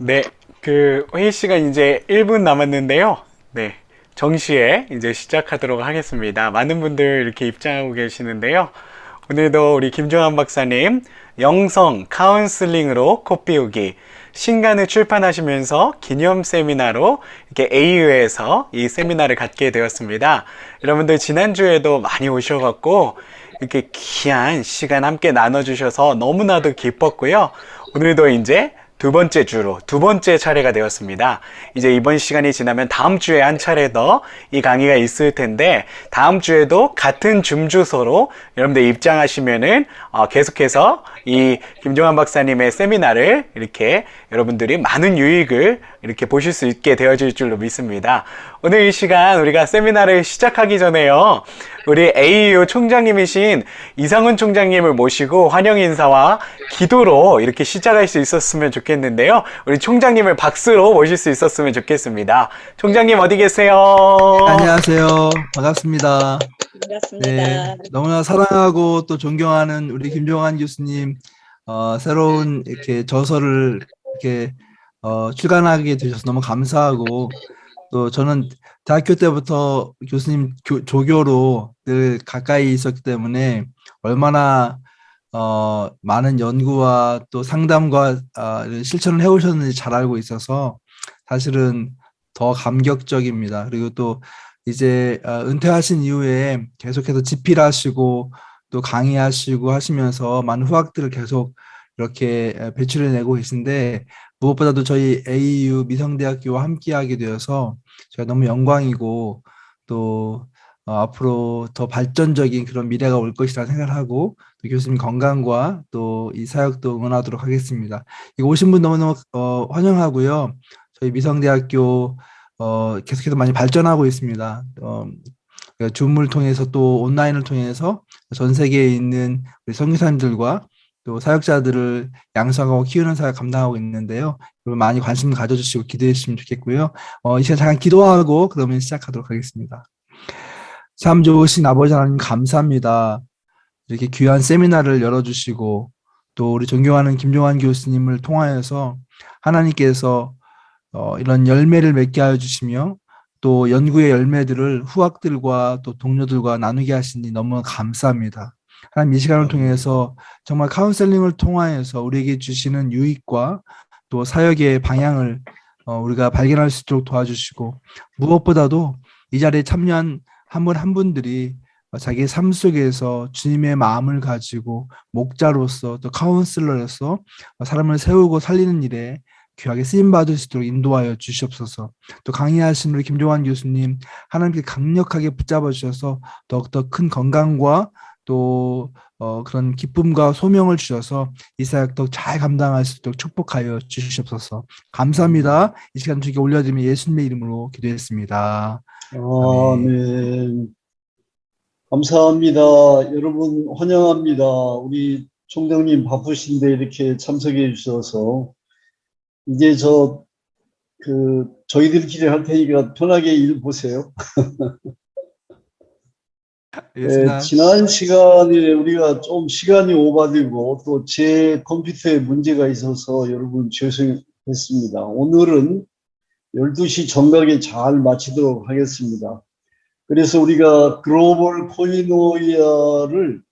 네, 그 회의 시간 이제 1분 남았는데요. 네, 정시에 이제 시작하도록 하겠습니다. 많은 분들 이렇게 입장하고 계시는데요. 오늘도 우리 김종환 박사님 영성 카운슬링으로 코 비우기 신간을 출판하시면서 기념 세미나로 이렇게 A유에서 이 세미나를 갖게 되었습니다. 여러분들 지난주에도 많이 오셔갖고 이렇게 귀한 시간 함께 나눠주셔서 너무나도 기뻤고요. 오늘도 이제 두 번째 주로 두 번째 차례가 되었습니다. 이제 이번 시간이 지나면 다음 주에 한 차례 더 이 강의가 있을 텐데 다음 주에도 같은 줌주소로 여러분들 입장하시면은 계속해서 이 김종환 박사님의 세미나를 이렇게 여러분들이 많은 유익을 이렇게 보실 수 있게 되어질 줄로 믿습니다. 오늘 이 시간 우리가 세미나를 시작하기 전에요. 우리 AU 총장님이신 이상훈 총장님을 모시고 환영 인사와 기도로 이렇게 시작할 수 있었으면 좋겠는데요. 우리 총장님을 박수로 모실 수 있었으면 좋겠습니다. 총장님 어디 계세요? 안녕하세요. 반갑습니다. 네, 반갑습니다. 너무나 사랑하고 또 존경하는 우리 김종환 교수님, 새로운 이렇게 저서를 이렇게 출간하게 되셔서 너무 감사하고, 또 저는 대학교 때부터 교수님 조교로 늘 가까이 있었기 때문에 얼마나 많은 연구와 또 상담과 이런 실천을 해오셨는지 잘 알고 있어서 사실은 더 감격적입니다. 그리고 또 이제 은퇴하신 이후에 계속해서 집필하시고 또 강의하시고 하시면서 많은 후학들을 계속 이렇게 배출해내고 계신데, 무엇보다도 저희 AU 미성대학교와 함께하게 되어서 제가 너무 영광이고, 또 앞으로 더 발전적인 그런 미래가 올 것이라 생각을 하고, 또 교수님 건강과 또 이 사역도 응원하도록 하겠습니다. 이거 오신 분 너무너무 환영하고요. 저희 미성대학교 계속해서 많이 발전하고 있습니다. 그러니까 줌을 통해서 또 온라인을 통해서 전 세계에 있는 우리 선교사님들과 또 사역자들을 양성하고 키우는 사역 감당하고 있는데요. 여러분 많이 관심 가져주시고 기도해 주시면 좋겠고요. 이 시간 잠깐 기도하고 그러면 시작하도록 하겠습니다. 참 좋으신 아버지 하나님 감사합니다. 이렇게 귀한 세미나를 열어주시고 또 우리 존경하는 김종환 교수님을 통하여서 하나님께서 이런 열매를 맺게 하여 주시며 또 연구의 열매들을 후학들과 또 동료들과 나누게 하시니 너무 감사합니다. 하나님 이 시간을 통해서 정말 카운셀링을 통하여서 우리에게 주시는 유익과 또 사역의 방향을 우리가 발견할 수 있도록 도와주시고, 무엇보다도 이 자리에 참여한 한 분 한 분들이 자기의 삶 속에서 주님의 마음을 가지고 목자로서 또 카운슬러로서 사람을 세우고 살리는 일에 귀하게 쓰임받을 수 있도록 인도하여 주시옵소서. 또 강의하신 우리 김종환 교수님 하나님께 강력하게 붙잡아 주셔서 더욱더 큰 건강과 또 그런 기쁨과 소명을 주셔서 이 사역 더 잘 감당할 수 있도록 축복하여 주시옵소서. 감사합니다. 이 시간 주께 올려드리며 예수님의 이름으로 기도했습니다. 아멘. 네. 감사합니다. 여러분 환영합니다. 우리 총장님 바쁘신데 이렇게 참석해 주셔서 이제 저희들끼리 할 테니까 편하게 일 보세요. 네, 지난 시간에 우리가 좀 시간이 오바되고 또 제 컴퓨터에 문제가 있어서 여러분 죄송했습니다. 오늘은 12시 정각에 잘 마치도록 하겠습니다. 그래서 우리가 글로벌 코이노니아를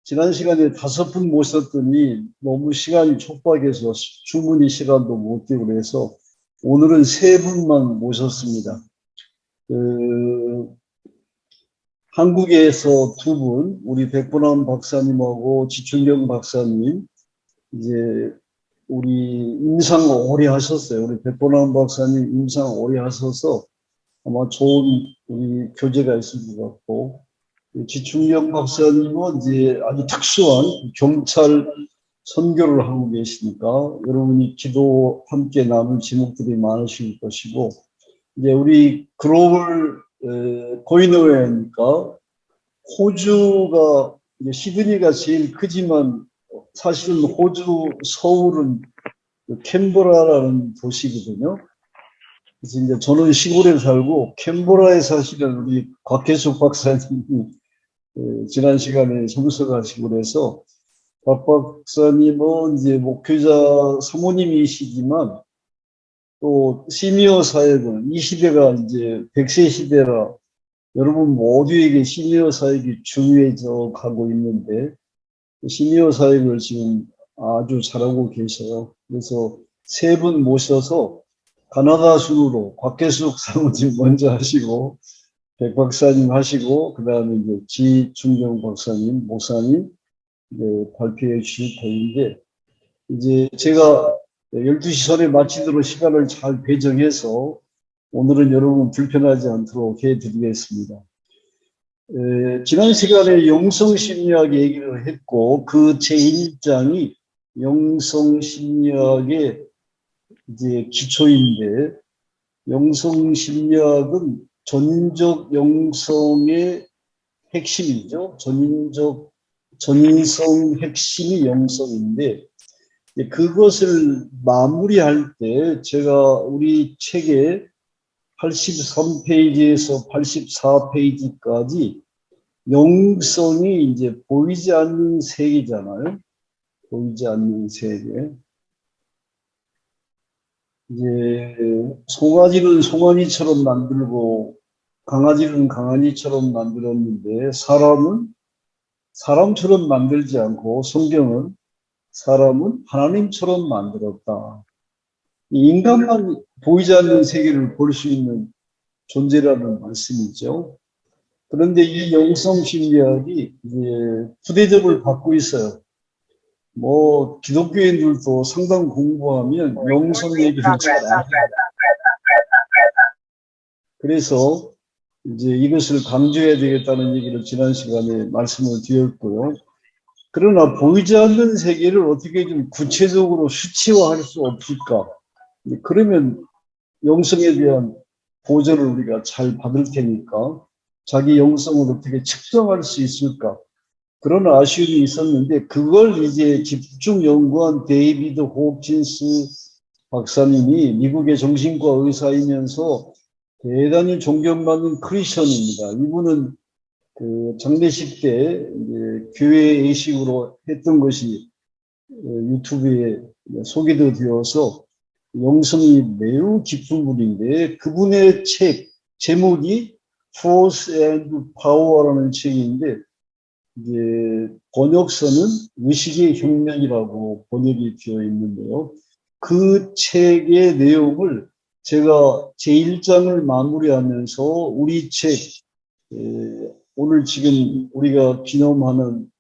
지난 시간에 5분 모셨더니 너무 시간이 촉박해서 충분히 시간도 못 되고 그래서 오늘은 3분만 모셨습니다. 한국에서 2분, 우리 백보람 박사님하고 지춘경 박사님, 이제 우리 임상 오래 하셨어요. 우리 백보람 박사님 임상 오래 하셔서 아마 좋은 우리 교재가 있을 것 같고, 지충영 박사님은 이제 아주 특수한 경찰 선교를 하고 계시니까 여러분이 기도 함께 나눌 제목들이 많으실 것이고, 이제 우리 글로벌 고인노회니까 호주가 이제 시드니가 제일 크지만 사실은 호주 서울은 캔버라라는 도시거든요. 그래서 이제 저는 시골에 살고 캔버라에 사실은 우리 곽혜숙 박사님이 지난 시간에 참석하시고 그래서 박 박사님은 이제 목회자 사모님이시지만 또 시니어 사역을, 이 시대가 이제 100세 시대라 여러분 모두에게 시니어 사역이 중요해져 가고 있는데 시니어 사역을 지금 아주 잘하고 계셔요. 그래서 세 분 모셔서 가나다 순으로 곽계숙 사모님 먼저 하시고 백 박사님 하시고 그 다음에 이제 지충경 박사님, 목사님 발표해 주실 터인데 이제 제가 12시 전에 마치도록 시간을 잘 배정해서 오늘은 여러분 불편하지 않도록 해드리겠습니다. 지난 시간에 영성심리학 얘기를 했고 그 제1장이 영성심리학의 이제 기초인데 영성심리학은 전인적 영성의 핵심이죠. 전인성 핵심이 영성인데 그것을 마무리할 때 제가 우리 책에 83페이지에서 84페이지까지 영성이 이제 보이지 않는 세계잖아요. 보이지 않는 세계. 이제 송아지는 송아지처럼 만들고 강아지는 강아지처럼 만들었는데 사람은 사람처럼 만들지 않고 성경은 사람은 하나님처럼 만들었다. 인간만 보이지 않는 세계를 볼 수 있는 존재라는 말씀이죠. 그런데 이 영성심리학이 이제 부대접을 받고 있어요. 뭐 기독교인들도 상당 공부하면 영성 얘기를 잘 안 해요. 그래서 이제 이것을 강조해야 되겠다는 얘기를 지난 시간에 말씀을 드렸고요. 그러나 보이지 않는 세계를 어떻게 좀 구체적으로 수치화할 수 없을까? 그러면 영성에 대한 보전을 우리가 잘 받을 테니까 자기 영성을 어떻게 측정할 수 있을까? 그런 아쉬움이 있었는데 그걸 이제 집중 연구한 데이비드 호킨스 박사님이 미국의 정신과 의사이면서 대단히 존경받는 크리스천입니다. 이분은 그 장례식 때 이제 교회 예식으로 했던 것이 유튜브에 소개도 되어서 영성이 매우 깊은 분인데 그분의 책 제목이 Force and Power라는 책인데 이제 번역서는 의식의 혁명이라고 번역이 되어 있는데요. 그 책의 내용을 제가 제1장을 마무리하면서 우리 책 오늘 지금 우리가 기념하는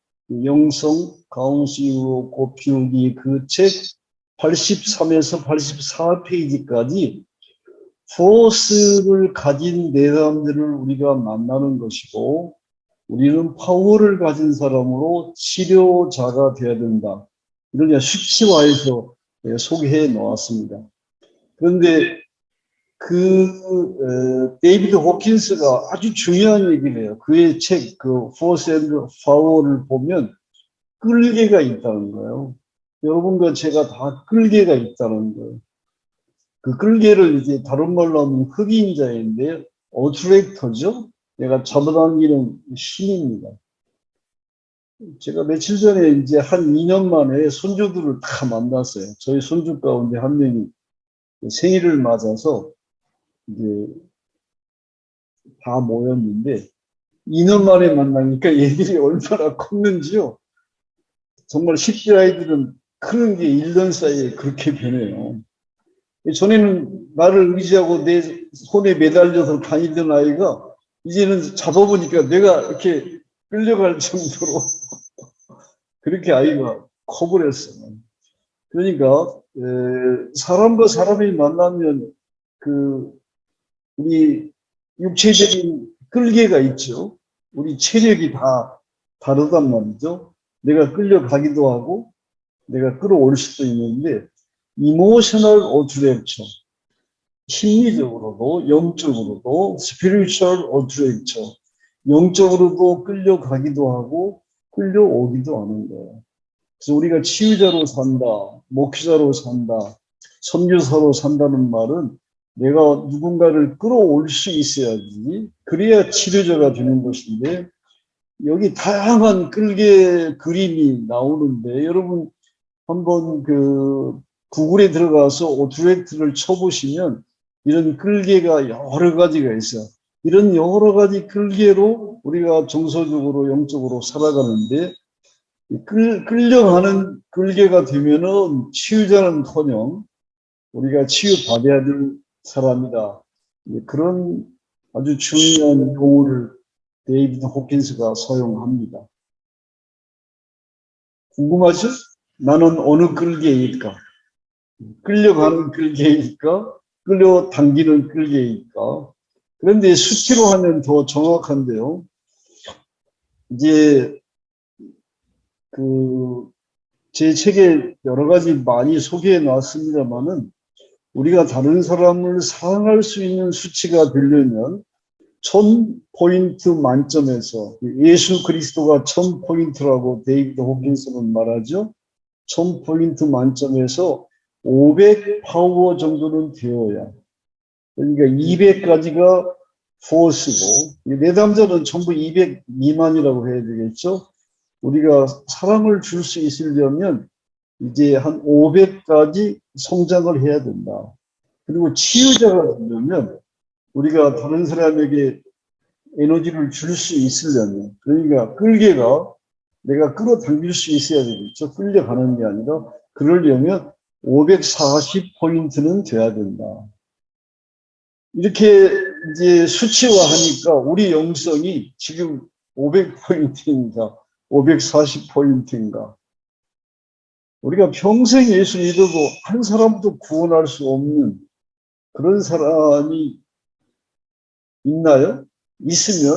영성 가운시로 곱피우기 그 책 83에서 84페이지까지 포스를 가진 내담들을 우리가 만나는 것이고 우리는 파워를 가진 사람으로 치료자가 되어야 된다. 이런 수치화해서 소개해 놓았습니다. 그런데 데이비드 호킨스가 아주 중요한 얘기를 해요. 그의 책, Force and Power를 보면 끌개가 있다는 거예요. 여러분과 제가 다 끌개가 있다는 거예요. 그 끌개를 이제 다른 말로 하면 흑인자인데, 어트랙터죠? 내가 잡아당기는 힘입니다. 제가 며칠 전에 이제 한 2년 만에 손주들을 다 만났어요. 저희 손주 가운데 한 명이 생일을 맞아서 이제 다 모였는데 2년 만에 만나니까 얘들이 얼마나 컸는지요. 정말 10대 아이들은 크는 게 1년 사이에 그렇게 변해요. 전에는 나를 의지하고 내 손에 매달려서 다니던 아이가 이제는 잡아보니까 내가 이렇게 끌려갈 정도로 그렇게 아이가 커버렸어요. 그러니까 사람과 사람이 만나면 우리 육체적인 끌개가 있죠. 우리 체력이 다 다르단 말이죠. 내가 끌려가기도 하고 내가 끌어올 수도 있는데 이모셔널 어트랙션, 심리적으로도 영적으로도 스피리추얼 어트랙션, 영적으로도 끌려가기도 하고 끌려오기도 하는 거예요. 그래서 우리가 치유자로 산다, 목회자로 산다, 선교사로 산다는 말은 내가 누군가를 끌어올 수 있어야지 그래야 치료자가 되는 것인데 여기 다양한 끌개 그림이 나오는데 여러분 한번 구글에 들어가서 오토렉트를 쳐보시면 이런 끌개가 여러 가지가 있어요. 이런 여러 가지 끌개로 우리가 정서적으로 영적으로 살아가는데 끌려가는 끌개가 되면은 치유자는커녕 우리가 치유받아야 될 사람이다. 그런 아주 중요한 용어를 데이비드 호킨스가 사용합니다. 궁금하죠? 나는 어느 끌개일까? 끌려가는 끌개일까? 끌려당기는 끌개일까? 그런데 수치로 하면 더 정확한데요. 이제 제 책에 여러 가지 많이 소개해 놨습니다만은 우리가 다른 사람을 사랑할 수 있는 수치가 되려면 1000포인트 만점에서 예수 그리스도가 1000포인트라고 데이비드 호킨스는 말하죠. 1000포인트 만점에서 500 파워 정도는 되어야. 그러니까 200까지가 포스고 내담자는 전부 200 미만이라고 해야 되겠죠. 우리가 사랑을 줄 수 있으려면 이제 한 500까지 성장을 해야 된다. 그리고 치유자가 되려면 우리가 다른 사람에게 에너지를 줄 수 있으려면, 그러니까 끌개가 내가 끌어당길 수 있어야 되겠죠. 끌려가는 게 아니라 그러려면 540포인트는 돼야 된다. 이렇게 이제 수치화하니까 우리 영성이 지금 500포인트인가 540포인트인가. 우리가 평생 예수 믿어도 한 사람도 구원할 수 없는 그런 사람이 있나요? 있으면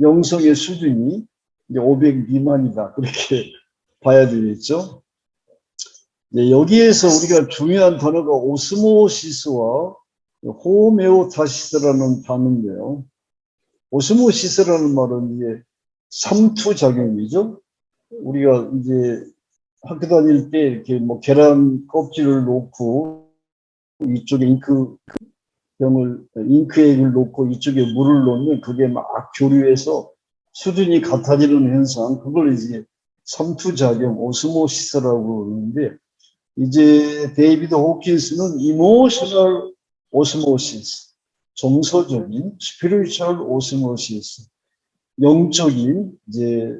영성의 수준이 이제 500 미만이다. 그렇게 봐야 되겠죠. 여기에서 우리가 중요한 단어가 오스모시스와 호메오타시스라는 단어인데요. 오스모시스라는 말은 이제 삼투작용이죠. 우리가 이제 학교 다닐 때 이렇게 뭐 계란 껍질을 놓고 이쪽에 잉크액을 놓고 이쪽에 물을 넣으면 그게 막 교류해서 수준이 같아지는 현상, 그걸 이제 삼투작용, 오스모시스라고 그러는데, 이제 데이비드 호킨스는 이모셔널 오스모시스, 정서적인 스피리추얼 오스모시스, 영적인 이제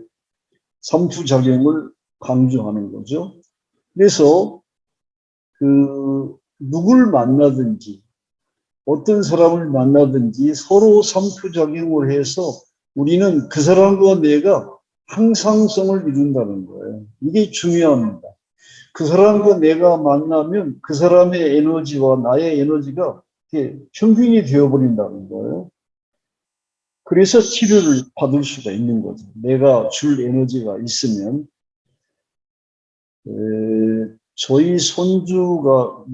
삼투작용을 강조하는 거죠. 그래서 누굴 만나든지 어떤 사람을 만나든지 서로 삼투작용을 해서 우리는 그 사람과 내가 항상성을 이룬다는 거예요. 이게 중요합니다. 그 사람과 내가 만나면 그 사람의 에너지와 나의 에너지가 평균이 되어버린다는 거예요. 그래서 치료를 받을 수가 있는 거죠. 내가 줄 에너지가 있으면. 저희 손주가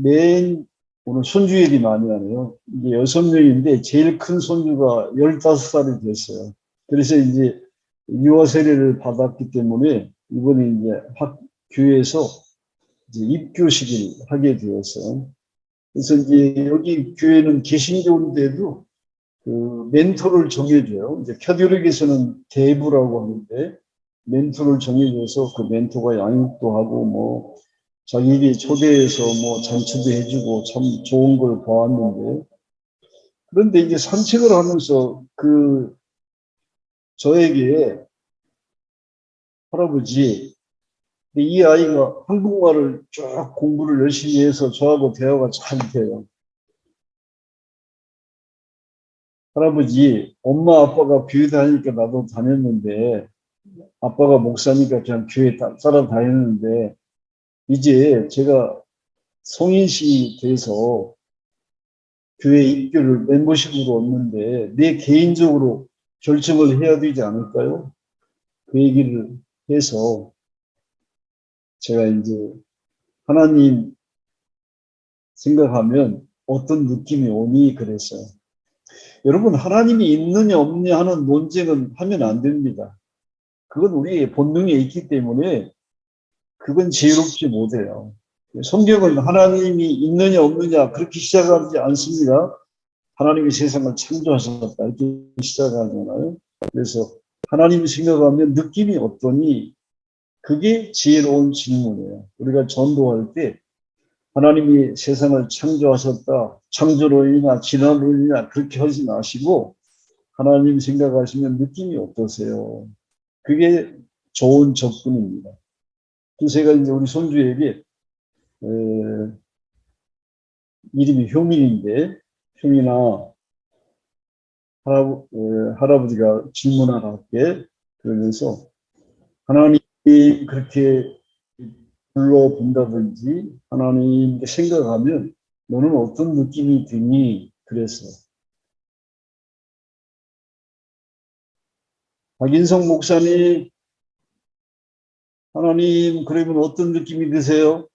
오늘 손주 얘기 많이 하네요. 이게 6명인데 제일 큰 손주가 15살이 됐어요. 그래서 이제 유아 세례를 받았기 때문에 이번에 이제 교회에서 이제 입교식을 하게 되었어요. 그래서 이제 여기 교회는 개신교인데도 멘토를 정해줘요. 이제 캐톨릭에서는 대부라고 하는데 멘토를 정해줘서 그 멘토가 양육도 하고 뭐 자기들이 초대해서 뭐 잔치도 해주고 참 좋은 걸 보았는데, 그런데 이제 산책을 하면서 저에게 할아버지, 이 아이가 한국말을 쭉 공부를 열심히 해서 저하고 대화가 잘 돼요. 할아버지, 엄마 아빠가 교회 다니니까 나도 다녔는데, 아빠가 목사니까 그냥 교회 따라 다녔는데, 이제 제가 성인식이 돼서 교회 입교를 멤버십으로 얻는데 내 개인적으로 결정을 해야 되지 않을까요? 그 얘기를 해서 제가 이제 하나님 생각하면 어떤 느낌이 오니 그랬어요. 여러분, 하나님이 있느냐 없느냐 하는 논쟁은 하면 안 됩니다. 그건 우리의 본능에 있기 때문에 그건 지혜롭지 못해요. 성경은 하나님이 있느냐 없느냐 그렇게 시작하지 않습니다. 하나님이 세상을 창조하셨다 이렇게 시작하잖아요. 그래서 하나님 생각하면 느낌이 어떠니 그게 지혜로운 질문이에요. 우리가 전도할 때 하나님이 세상을 창조하셨다. 창조론이나 진화론이나 그렇게 하지 마시고 하나님 생각하시면 느낌이 어떠세요? 그게 좋은 접근입니다. 그래서 제가 이제 우리 손주에게 이름이 효민인데 효민아 할아버지가 질문하라 할게. 그러면서 하나님이 그렇게 불러본다든지 하나님 생각하면 너는 어떤 느낌이 드니? 그래서 박인성 목사님 하나님 그러면 어떤 느낌이 드세요?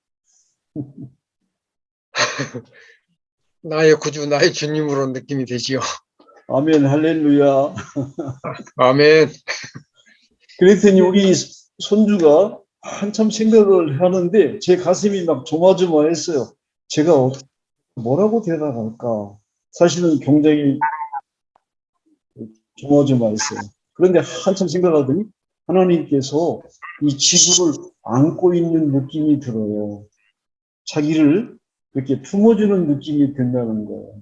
나의 구주, 나의 주님으로 느낌이 되지요. 아멘 할렐루야. 아멘. 그랬더니 우리 손주가 한참 생각을 하는데 제 가슴이 막 조마조마했어요. 제가 뭐라고 대답할까? 사실은 굉장히 조마조마했어요. 그런데 한참 생각하더니 하나님께서 이 지구를 안고 있는 느낌이 들어요. 자기를 이렇게 품어주는 느낌이 든다는 거예요.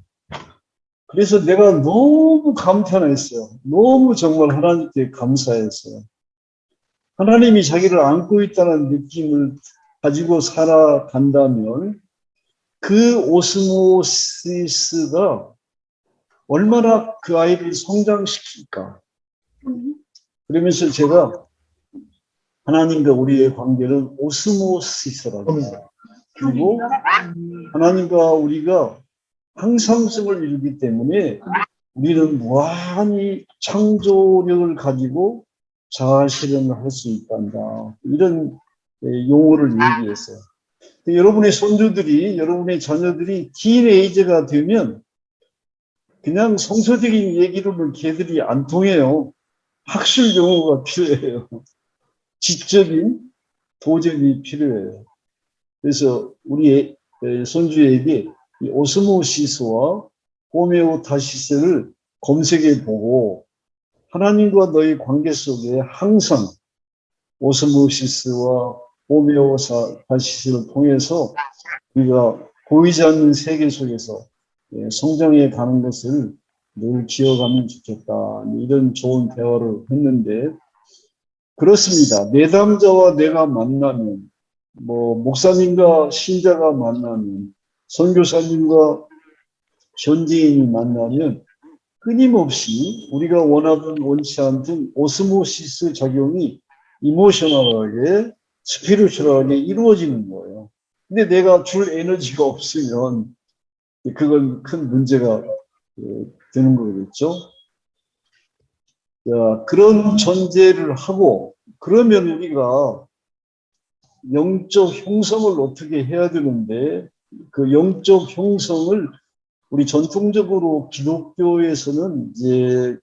그래서 내가 너무 감탄했어요. 너무 정말 하나님께 감사했어요. 하나님이 자기를 안고 있다는 느낌을 가지고 살아간다면 그 오스모시스가 얼마나 그 아이를 성장시킬까. 그러면서 제가 하나님과 우리의 관계는 오스모시스라고 해요. 그리고 하나님과 우리가 항상성을 이루기 때문에 우리는 무한히 창조력을 가지고 자아실현을 할 수 있단다. 이런 용어를 얘기했어요. 여러분의 손주들이, 여러분의 자녀들이 티네이저가 되면 그냥 성서적인 얘기로는 걔들이 안 통해요. 학술 용어가 필요해요. 지적인 도전이 필요해요. 그래서 우리 손주에게 이 오스모시스와 호메오타시스를 검색해 보고 하나님과 너의 관계 속에 항상 오스모시스와 호메오타시스를 통해서 우리가 보이지 않는 세계 속에서 성장해 가는 것을 늘 기억하면 좋겠다. 이런 좋은 대화를 했는데 그렇습니다. 내담자와 내가 만나면 목사님과 신자가 만나면 선교사님과 현지인이 만나면 끊임없이 우리가 원하든 원치 않든 오스모시스 작용이 이모셔널하게 스피리추얼하게 이루어지는 거예요. 근데 내가 줄 에너지가 없으면 그건 큰 문제가 되는 거겠죠. 그런 전제를 하고 그러면 우리가 영적 형성을 어떻게 해야 되는데 그 영적 형성을 우리 전통적으로 기독교에서는 이제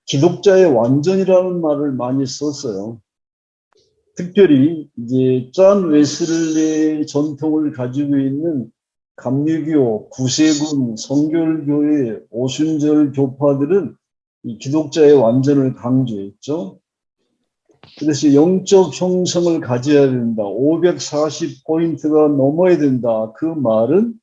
기독자의 완전이라는 말을 많이 썼어요. 특별히 이제 존 웨슬레의 전통을 가지고 있는 감리교, 구세군, 성결교회, 오순절 교파들은 이 기독자의 완전을 강조했죠. 그래서 영적 형성을 가져야 된다. 540포인트가 넘어야 된다. 그 말은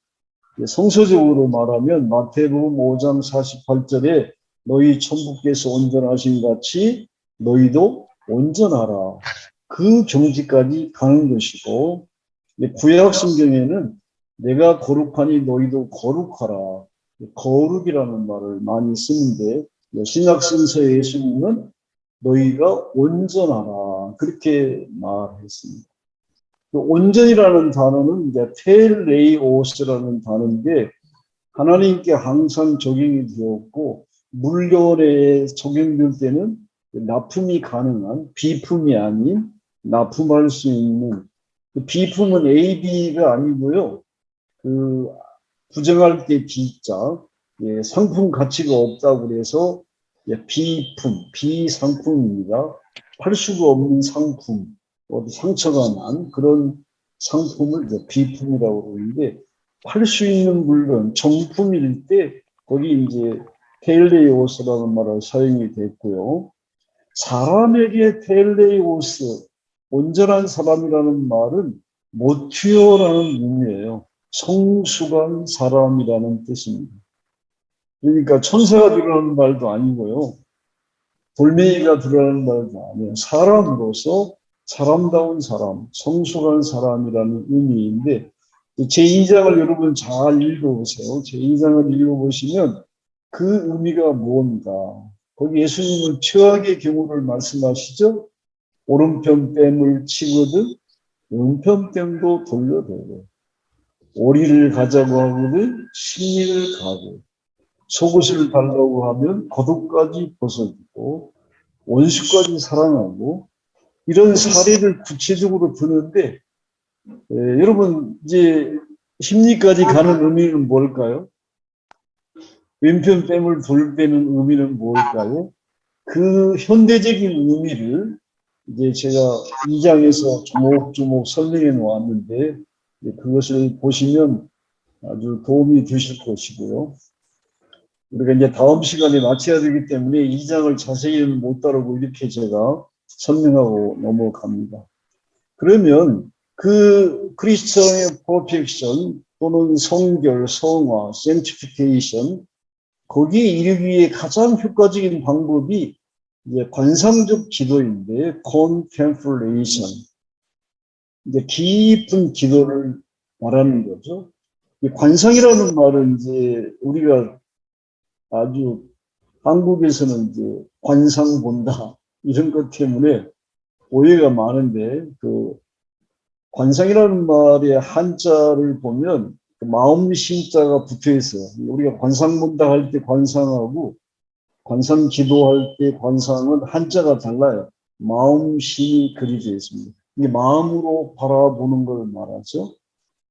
성서적으로 말하면 마태복음 5장 48절에 너희 천부께서 온전하신 같이 너희도 온전하라. 그 경지까지 가는 것이고 구약 성경에는 내가 거룩하니 너희도 거룩하라. 거룩이라는 말을 많이 쓰는데 신약 성서에 예수님은 너희가 온전하라. 그렇게 말했습니다. 온전이라는 단어는 이제 텔레이오스라는 단어인데 하나님께 항상 적용이 되었고 물건에 적용될 때는 납품이 가능한 비품이 아닌 납품할 수 있는 비품은 A, B가 아니고요. 그 부정할 때 B자 상품 가치가 없다고 그래서 비품, 비상품입니다. 팔 수가 없는 상품, 어디 상처가 난 그런 상품을 이제 비품이라고 그러는데 팔 수 있는 물건, 정품일 때 거기 이제 텔레이오스라는 말을 사용이 됐고요. 사람에게 텔레이오스, 온전한 사람이라는 말은 모티어라는 의미예요. 성숙한 사람이라는 뜻입니다. 그러니까 천사가 들어가는 말도 아니고요. 돌멩이가 들어가는 말도 아니에요. 사람으로서 사람다운 사람, 성숙한 사람이라는 의미인데 제2장을 여러분 잘 읽어보세요. 제2장을 읽어보시면 그 의미가 뭔가. 거기 예수님은 최악의 경우를 말씀하시죠. 오른편 뺨을 치거든 왼편 뺨도 돌려대고 오리를 가자고 하거든 십리를 가고 속옷을 달라고 하면 겉옷까지 벗어주고 원수까지 사랑하고 이런 사례를 구체적으로 드는데 여러분 이제 십리까지 가는 의미는 뭘까요? 왼편 뺨을 돌리는 의미는 뭘까요? 그 현대적인 의미를 이제 제가 2장에서 조목조목 설명해 놓았는데 그것을 보시면 아주 도움이 되실 것이고요. 우리가 이제 다음 시간에 마쳐야 되기 때문에 2장을 자세히는 못 다루고 이렇게 제가 설명하고 넘어갑니다. 그러면 그 크리스천의 퍼펙션 또는 성결, 성화, sanctification 거기에 이르기 위해 가장 효과적인 방법이 이제 관상적 기도인데 contemplation 이제 깊은 기도를 말하는 거죠. 이 관상이라는 말은 이제 우리가 아주 한국에서는 이제 관상 본다 이런 것 때문에 오해가 많은데 그 관상이라는 말의 한자를 보면 그 마음 신자가 붙어 있어요. 우리가 관상 본다 할 때 관상하고 관상 기도할 때 관상은 한자가 달라요. 마음 신이 그려져 있습니다. 이게 마음으로 바라보는 걸 말하죠.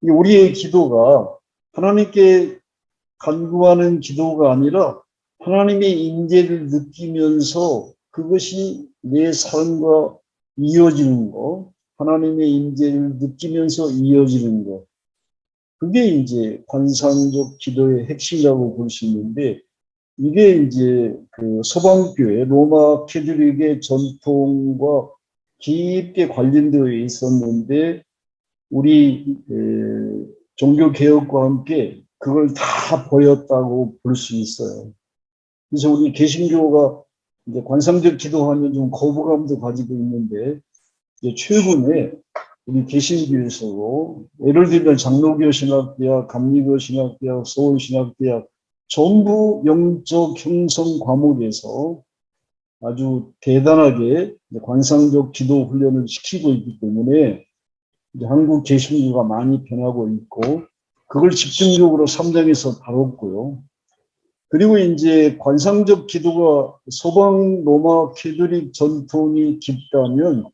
우리의 기도가 하나님께 간구하는 기도가 아니라 하나님의 임재를 느끼면서 그것이 내 삶과 이어지는 것, 하나님의 임재를 느끼면서 이어지는 것, 그게 이제 관상적 기도의 핵심이라고 볼 수 있는데 이게 이제 그 서방교회 로마 캐톨릭의 전통과 깊게 관련되어 있었는데 우리 종교 개혁과 함께 그걸 다 버렸다고 볼 수 있어요. 그래서 우리 개신교가 이제 관상적 기도하면 좀 거부감도 가지고 있는데 이제 최근에 우리 개신교에서도 예를 들면 장로교 신학대학, 감리교 신학대학, 서울신학대학 전부 영적 형성 과목에서 아주 대단하게 관상적 기도 훈련을 시키고 있기 때문에 이제 한국 개신교가 많이 변하고 있고 그걸 집중적으로 3장에서 다뤘고요. 그리고 이제 관상적 기도가 서방 로마 캐톨릭 전통이 깊다면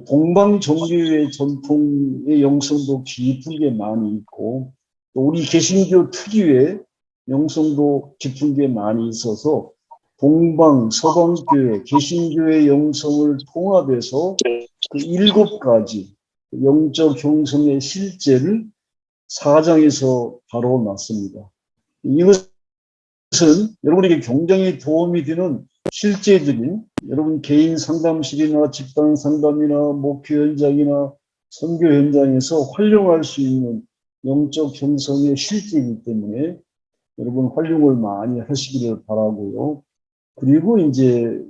동방 종교의 전통의 영성도 깊은 게 많이 있고 또 우리 개신교 특유의 영성도 깊은 게 많이 있어서 동방 서방교회 개신교의 영성을 통합해서 그 7가지 영적 형성의 실제를 4장에서 다뤄놨습니다. 이것은 여러분에게 굉장히 도움이 되는 실제적인 여러분 개인 상담실이나 집단 상담이나 목표 현장이나 선교 현장에서 활용할 수 있는 영적 형성의 실제이기 때문에 여러분 활용을 많이 하시기를 바라고요. 그리고 이제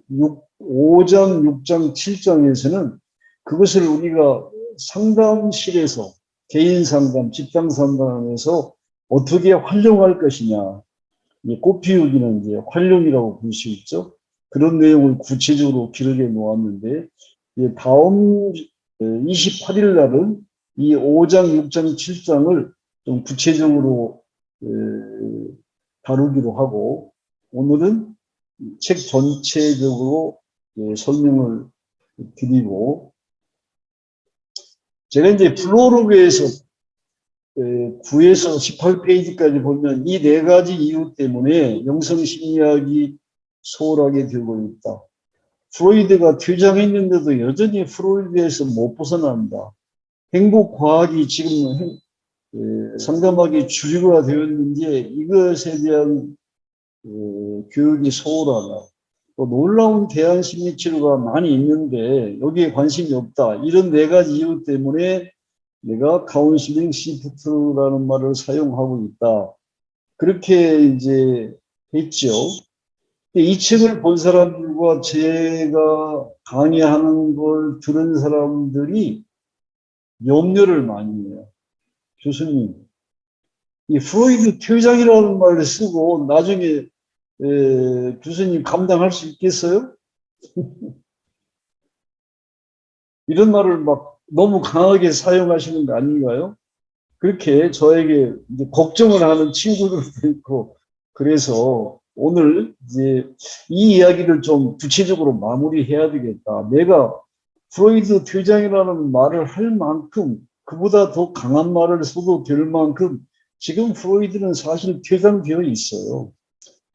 5장, 6장, 7장에서는 그것을 우리가 상담실에서 개인 상담, 집단 상담에서 어떻게 활용할 것이냐. 꽃피우기는 이제 활용이라고 볼 수 있죠. 그런 내용을 구체적으로 기록해 놓았는데 다음 28일 날은 이 5장, 6장, 7장을 좀 구체적으로 다루기로 하고 오늘은 책 전체적으로 설명을 드리고 제가 이제 플로로그에서 9에서 18페이지까지 보면 이 4가지 이유 때문에 영성심리학이 소홀하게 되고 있다. 프로이드가 퇴장했는데도 여전히 프로이드에서 못 벗어난다. 행복과학이 지금 상담학이 주류가 되었는데 이것에 대한 교육이 소홀하다. 놀라운 대안 심리 치료가 많이 있는데 여기에 관심이 없다. 이런 네 가지 이유 때문에 내가 카운슬링 시프트라는 말을 사용하고 있다. 그렇게 이제 했죠. 이 책을 본 사람들과 제가 강의하는 걸 들은 사람들이 염려를 많이 해요. 교수님, 이 프로이드 퇴장이라는 말을 쓰고 나중에 교수님 감당할 수 있겠어요? 이런 말을 막 너무 강하게 사용하시는 거 아닌가요? 그렇게 저에게 이제 걱정을 하는 친구들도 있고, 그래서 오늘 이제 이 이야기를 좀 구체적으로 마무리해야 되겠다. 내가 프로이드 퇴장이라는 말을 할 만큼, 그보다 더 강한 말을 써도 될 만큼 지금 프로이드는 사실 퇴장되어 있어요.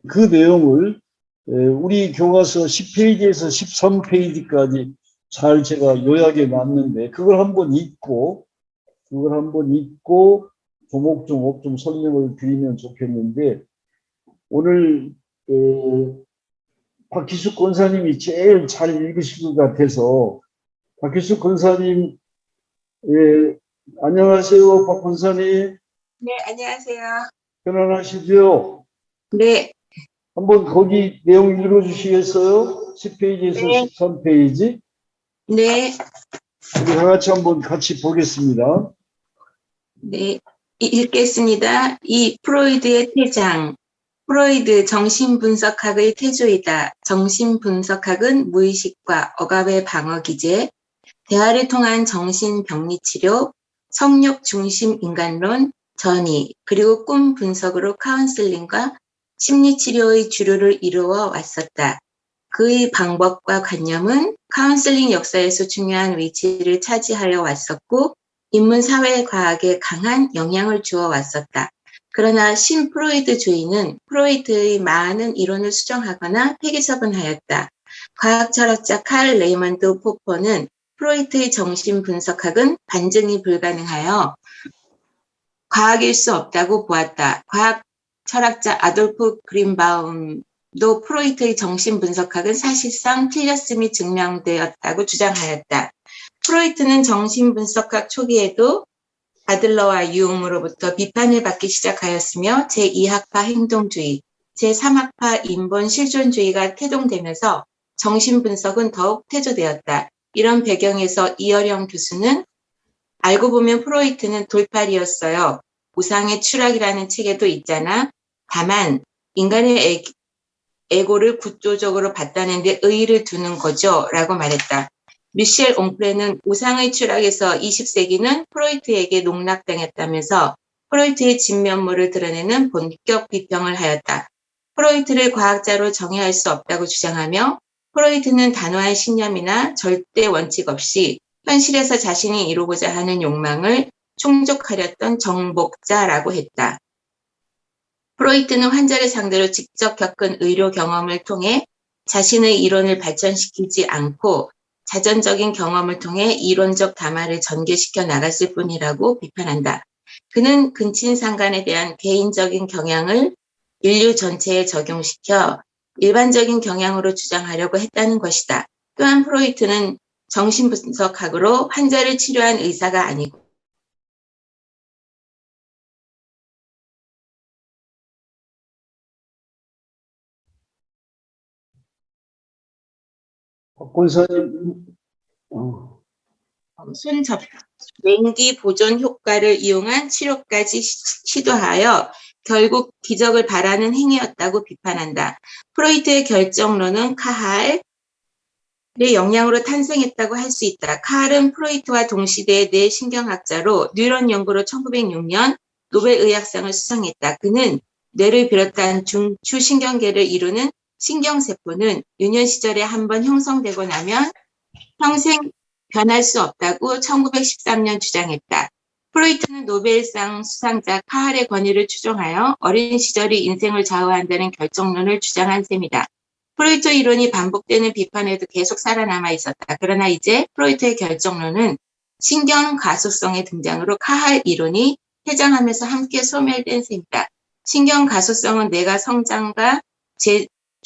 그 내용을 우리 교과서 10페이지에서 13페이지까지 잘 제가 요약해 놨는데 그걸 한번 읽고 조목조목 좀 설명을 드리면 좋겠는데 오늘 박희숙 권사님이 제일 잘 읽으실 것 같아서 박희숙 권사님 안녕하세요. 박 권사님 네, 안녕하세요. 편안하시죠? 네, 한번 거기 내용 읽어주시겠어요? 10페이지에서 네. 13페이지. 네, 우리 다 같이 한번 같이 보겠습니다. 네. 읽겠습니다. 이 프로이드의 퇴장. 프로이드 정신분석학의 태조이다. 정신분석학은 무의식과 억압의 방어 기제, 대화를 통한 정신병리치료, 성욕 중심 인간론, 전이, 그리고 꿈 분석으로 카운슬링과 심리치료의 주류를 이루어 왔었다. 그의 방법과 관념은 카운슬링 역사에서 중요한 위치를 차지하여 왔었고 인문사회과학에 강한 영향을 주어 왔었다. 그러나 신프로이드주의는 프로이드의 많은 이론을 수정하거나 폐기처분하였다. 과학철학자 칼 레이먼드 포퍼는 프로이트의 정신분석학은 반증이 불가능하여 과학일 수 없다고 보았다. 과학 철학자 아돌프 그린바움도 프로이트의 정신분석학은 사실상 틀렸음이 증명되었다고 주장하였다. 프로이트는 정신분석학 초기에도 아들러와 유응으로부터 비판을 받기 시작하였으며 제2학파 행동주의, 제3학파 인본 실존주의가 태동되면서 정신분석은 더욱 태조되었다. 이런 배경에서 이어령 교수는 알고 보면 프로이트는 돌팔이었어요. 우상의 추락이라는 책에도 있잖아. 다만 인간의 에고를 구조적으로 봤다는 데 의의를 두는 거죠. 라고 말했다. 미셸 옹프레는 우상의 추락에서 20세기는 프로이트에게 농락당했다면서 프로이트의 진면모를 드러내는 본격 비평을 하였다. 프로이트를 과학자로 정의할 수 없다고 주장하며 프로이트는 단호한 신념이나 절대 원칙 없이 현실에서 자신이 이루고자 하는 욕망을 충족하렸던 정복자라고 했다. 프로이트는 환자를 상대로 직접 겪은 의료 경험을 통해 자신의 이론을 발전시키지 않고 자전적인 경험을 통해 이론적 담화를 전개시켜 나갔을 뿐이라고 비판한다. 그는 근친상간에 대한 개인적인 경향을 인류 전체에 적용시켜 일반적인 경향으로 주장하려고 했다는 것이다. 또한 프로이트는 정신분석학으로 환자를 치료한 의사가 아니고 박 권사님, 냉기 보존 효과를 이용한 치료까지 시도하여 결국 기적을 바라는 행위였다고 비판한다. 프로이트의 결정론은 카할의 영향으로 탄생했다고 할 수 있다. 카할은 프로이트와 동시대의 뇌신경학자로 뉴런 연구로 1906년 노벨의학상을 수상했다. 그는 뇌를 비롯한 중추신경계를 이루는 신경세포는 유년 시절에 한번 형성되고 나면 평생 변할 수 없다고 1913년 주장했다. 프로이트는 노벨상 수상자 카할의 권위를 추종하여 어린 시절이 인생을 좌우한다는 결정론을 주장한 셈이다. 프로이트 이론이 반복되는 비판에도 계속 살아남아 있었다. 그러나 이제 프로이트의 결정론은 신경 가소성의 등장으로 카할 이론이 퇴장하면서 함께 소멸된 셈이다. 신경 가소성은 뇌가 성장과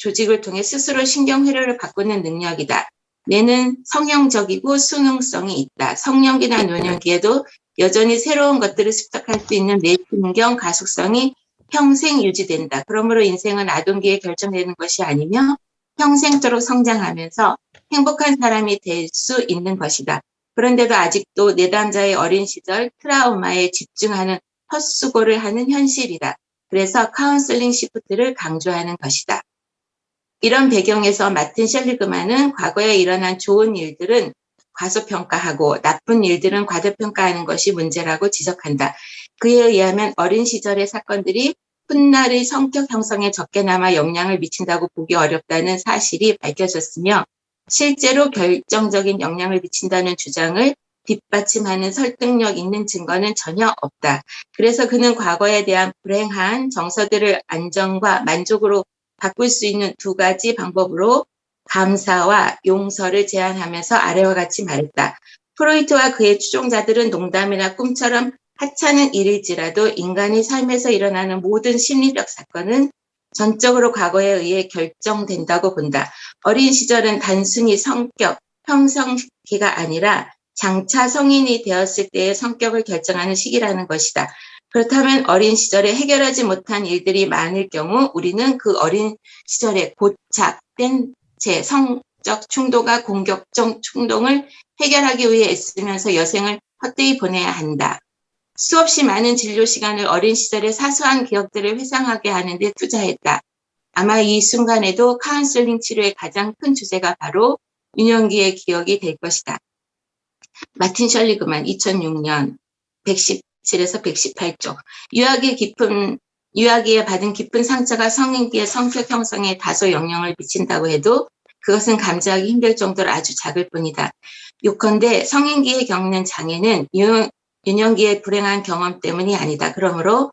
조직을 통해 스스로 신경 회로를 바꾸는 능력이다. 뇌는 성형적이고 수능성이 있다. 성년기나 노년기에도 여전히 새로운 것들을 습득할 수 있는 뇌신경 가속성이 평생 유지된다. 그러므로 인생은 아동기에 결정되는 것이 아니며 평생토록 성장하면서 행복한 사람이 될 수 있는 것이다. 그런데도 아직도 내담자의 어린 시절 트라우마에 집중하는 헛수고를 하는 현실이다. 그래서 카운슬링 시프트를 강조하는 것이다. 이런 배경에서 마틴 셜리그만은 과거에 일어난 좋은 일들은 과소평가하고 나쁜 일들은 과대평가하는 것이 문제라고 지적한다. 그에 의하면 어린 시절의 사건들이 훗날의 성격 형성에 적게나마 영향을 미친다고 보기 어렵다는 사실이 밝혀졌으며 실제로 결정적인 영향을 미친다는 주장을 뒷받침하는 설득력 있는 증거는 전혀 없다. 그래서 그는 과거에 대한 불행한 정서들을 안정과 만족으로 바꿀 수 있는 두 가지 방법으로 감사와 용서를 제안하면서 아래와 같이 말했다. 프로이트와 그의 추종자들은 농담이나 꿈처럼 하찮은 일일지라도 인간의 삶에서 일어나는 모든 심리적 사건은 전적으로 과거에 의해 결정된다고 본다. 어린 시절은 단순히 성격, 형성기가 아니라 장차 성인이 되었을 때의 성격을 결정하는 시기라는 것이다. 그렇다면 어린 시절에 해결하지 못한 일들이 많을 경우 우리는 그 어린 시절에 고착된 제 성적 충동과 공격적 충동을 해결하기 위해 애쓰면서 여생을 헛되이 보내야 한다. 수없이 많은 진료 시간을 어린 시절의 사소한 기억들을 회상하게 하는 데 투자했다. 아마 이 순간에도 카운슬링 치료의 가장 큰 주제가 바로 유년기의 기억이 될 것이다. 마틴 셜리그만 2006년 117에서 118쪽. 유아기에 받은 깊은 상처가 성인기의 성격 형성에 다소 영향을 미친다고 해도 그것은 감지하기 힘들 정도로 아주 작을 뿐이다. 요컨대 성인기에 겪는 장애는 유년기의 불행한 경험 때문이 아니다. 그러므로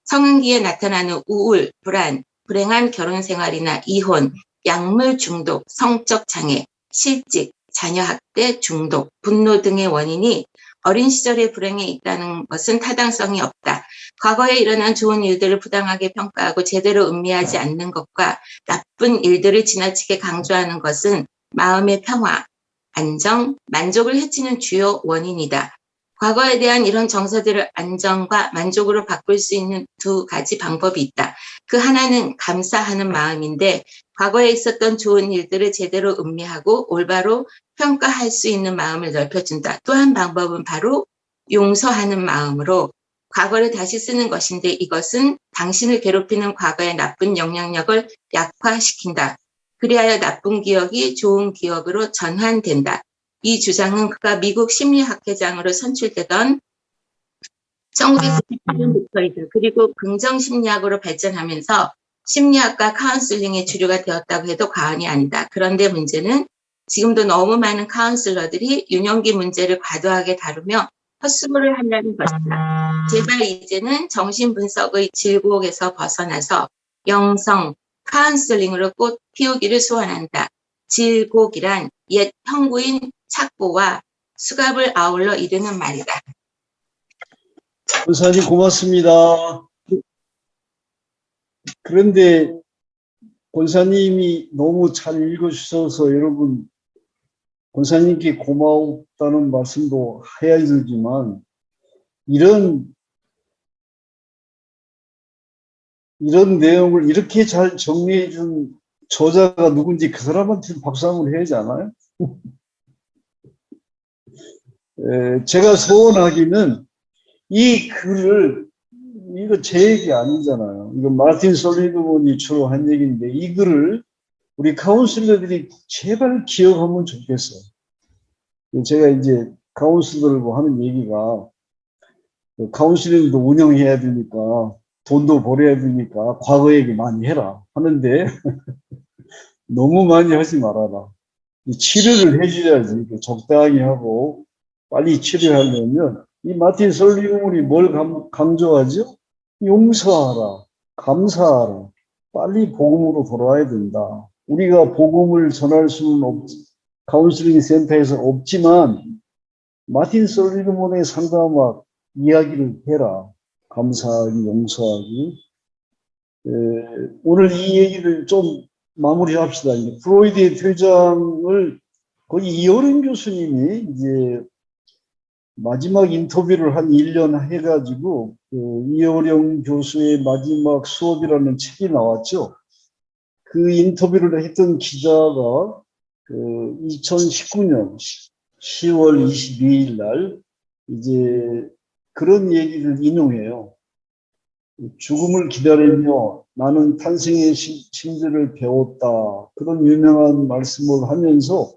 성인기에 나타나는 우울, 불안, 불행한 결혼 생활이나 이혼, 약물 중독, 성적 장애, 실직, 자녀 학대, 중독, 분노 등의 원인이 어린 시절의 불행에 있다는 것은 타당성이 없다. 과거에 일어난 좋은 일들을 부당하게 평가하고 제대로 음미하지 않는 것과 나쁜 일들을 지나치게 강조하는 것은 마음의 평화, 안정, 만족을 해치는 주요 원인이다. 과거에 대한 이런 정서들을 안정과 만족으로 바꿀 수 있는 두 가지 방법이 있다. 그 하나는 감사하는 마음인데 과거에 있었던 좋은 일들을 제대로 음미하고 올바로 평가할 수 있는 마음을 넓혀준다. 또 한 방법은 바로 용서하는 마음으로 과거를 다시 쓰는 것인데 이것은 당신을 괴롭히는 과거의 나쁜 영향력을 약화시킨다. 그리하여 나쁜 기억이 좋은 기억으로 전환된다. 이 주장은 그가 미국 심리학회장으로 선출되던 1998년부터이다. 그리고 긍정심리학으로 발전하면서 심리학과 카운슬링의 주류가 되었다고 해도 과언이 아니다. 그런데 문제는 지금도 너무 많은 카운슬러들이 유년기 문제를 과도하게 다루며 헛수고를 한다는 것이다. 제발 이제는 정신분석의 질곡에서 벗어나서 영성, 카운슬링으로 꽃 피우기를 소원한다. 질곡이란 옛 형구인 착고와 수갑을 아울러 이르는 말이다. 권사님 고맙습니다. 그런데 권사님이 너무 잘 읽어주셔서 여러분 권사님께 고마웠다는 말씀도 해야 되지만 이런 내용을 이렇게 잘 정리해 준 저자가 누군지 그 사람한테 박수 한번 해야지 않아요? 제가 소원하기는 이 글을 이거 제 얘기 아니잖아요. 이거 마틴 솔리드먼이 주로 한 얘기인데 이 글을 우리 카운슬러들이 제발 기억하면 좋겠어요. 제가 이제 카운슬러들과 하는 얘기가 카운슬링도 운영해야 되니까 돈도 벌어야 되니까 과거 얘기 많이 해라 하는데 너무 많이 하지 말아라. 치료를 해줘야지. 적당히 하고 빨리 치료하려면 이 마틴 솔리드먼이 뭘 강조하죠? 용서하라, 감사하라, 빨리 복음으로 돌아와야 된다. 우리가 복음을 전할 수는 카운슬링 센터에서 없지만 마틴 솔리드먼의 상담학 이야기를 해라. 감사하기, 용서하기. 오늘 이 얘기를 좀 마무리합시다. 이제 프로이드의 퇴장을 거의 이어른 교수님이 이제 마지막 인터뷰를 한 1년 해가지고 그 이어령 교수의 마지막 수업이라는 책이 나왔죠. 그 인터뷰를 했던 기자가 그 2019년 10월 22일 날 이제 그런 얘기를 인용해요. 죽음을 기다리며 나는 탄생의 신들을 배웠다. 그런 유명한 말씀을 하면서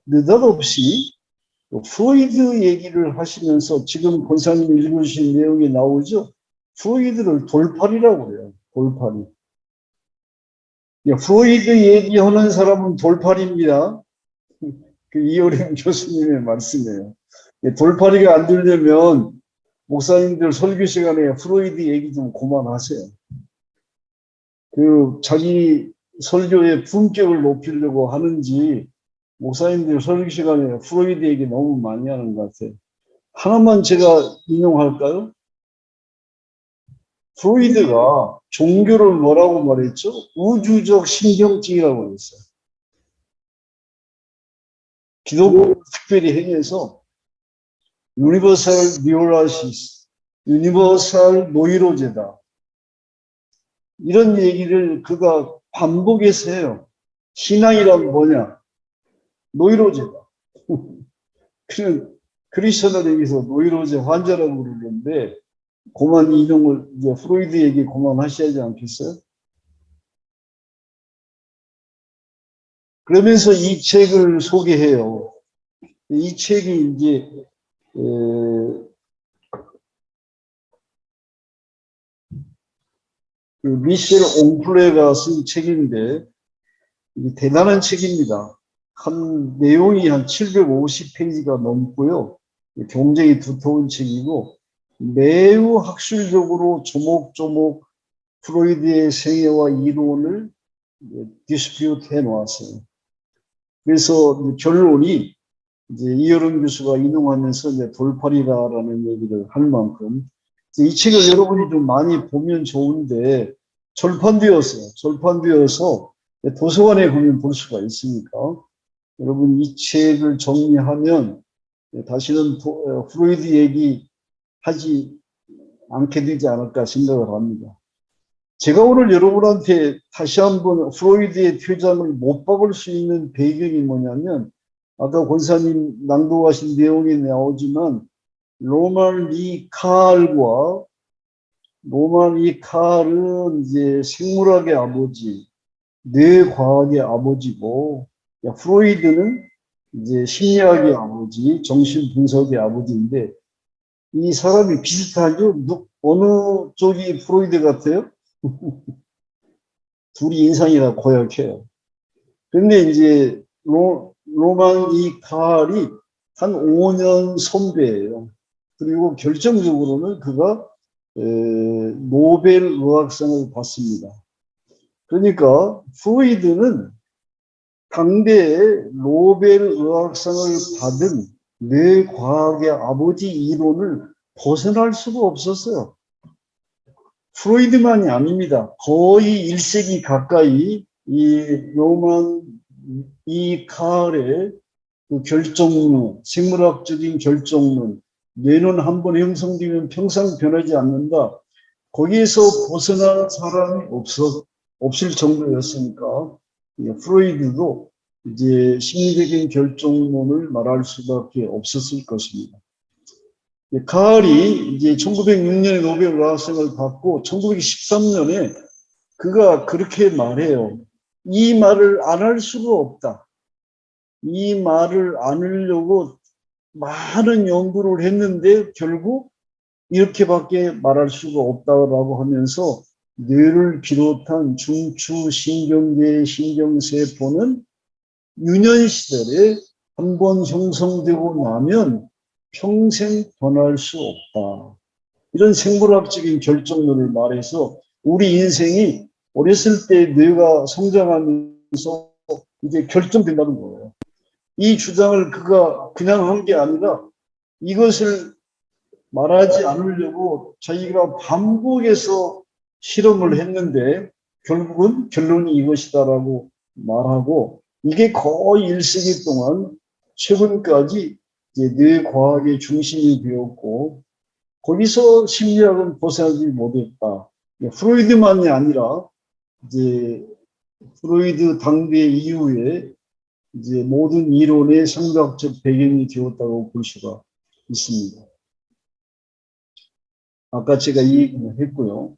느닷없이 프로이드 얘기를 하시면서 지금 권사님 읽으신 내용이 나오죠. 프로이드를 돌팔이라고 그래요. 돌팔이. 프로이드 얘기하는 사람은 돌팔입니다. 그 이어령 교수님의 말씀이에요. 돌팔이가 안 되려면 목사님들 설교 시간에 프로이드 얘기 좀 그만하세요. 그 자기 설교의 품격을 높이려고 하는지 목사님들 설교 시간에 프로이드 얘기 너무 많이 하는 것 같아요. 하나만 제가 인용할까요? 프로이드가 종교를 뭐라고 말했죠? 우주적 신경증이라고 했어요. 기독교를 특별히 행해서 유니버설 뉴로시스, 유니버설 노이로제다. 이런 얘기를 그가 반복해서 해요. 신앙이란 뭐냐? 노이로제다. 그는 크리스천들에게서 노이로제 환자라고 그러는데 그만 인용을 이제 프로이드 얘기 그만하셔야지 않겠어요? 그러면서 이 책을 소개해요. 이 책이 이제 그 미셸 옹플레가 쓴 책인데 대단한 책입니다. 내용이 한 750페이지가 넘고요. 굉장히 두터운 책이고 매우 학술적으로 조목조목 프로이드의 생애와 이론을 디스퓨트 해 놓았어요. 그래서 결론이 이제 이여름 교수가 인용하면서 이제 돌팔이다라는 얘기를 할 만큼 이 책을 여러분이 좀 많이 보면 좋은데 절판되었어요. 절판되어서 도서관에 가면 볼 수가 있으니까 여러분 이 책을 정리하면 다시는 프로이드 얘기 하지 않게 되지 않을까 생각을 합니다. 제가 오늘 여러분한테 다시 한번 프로이드의 퇴장을 못 박을 수 있는 배경이 뭐냐면 아까 권사님 낭독하신 내용이 나오지만 로만 리 칼은 이제 생물학의 아버지, 뇌과학의 아버지고 프로이드는 이제 심리학의 아버지, 정신분석의 아버지인데 이 사람이 비슷하죠? 어느 쪽이 프로이드 같아요? 둘이 인상이라 고약해요. 근데 이제 로만 이 칼이 한 5년 선배예요. 그리고 결정적으로는 그가 노벨 의학상을 받습니다. 그러니까 프로이드는 당대에 노벨 의학상을 받은 뇌과학의 아버지 이론을 벗어날 수가 없었어요. 프로이드만이 아닙니다. 거의 1세기 가까이 이 로만 이 칼의 그 결정론, 생물학적인 결정론, 뇌는 한번 형성되면 평생 변하지 않는다. 거기에서 벗어난 사람이 없을 정도였으니까 프로이드도 이제 심리적인 결정론을 말할 수밖에 없었을 것입니다. 칼이 이제 1906년에 노벨 의학상을 받고 1913년에 그가 그렇게 말해요. 이 말을 안 할 수가 없다. 이 말을 안 하려고 많은 연구를 했는데 결국 이렇게밖에 말할 수가 없다라고 하면서 뇌를 비롯한 중추 신경계의 신경세포는 유년 시절에 한번 형성되고 나면 평생 변할 수 없다. 이런 생물학적인 결정론을 말해서 우리 인생이 어렸을 때 뇌가 성장하면서 이제 결정된다는 거예요. 이 주장을 그가 그냥 한 게 아니라 이것을 말하지 않으려고 자기가 반복해서 실험을 했는데 결국은 결론이 이것이다라고 말하고 이게 거의 1세기 동안 최근까지 이제 뇌과학의 중심이 되었고 거기서 심리학은 벗어나지 못했다. 프로이드만이 아니라 이제 프로이드 당대 이후에 이제 모든 이론의 생각적 배경이 되었다고 볼 수가 있습니다. 아까 제가 이 얘기를 했고요.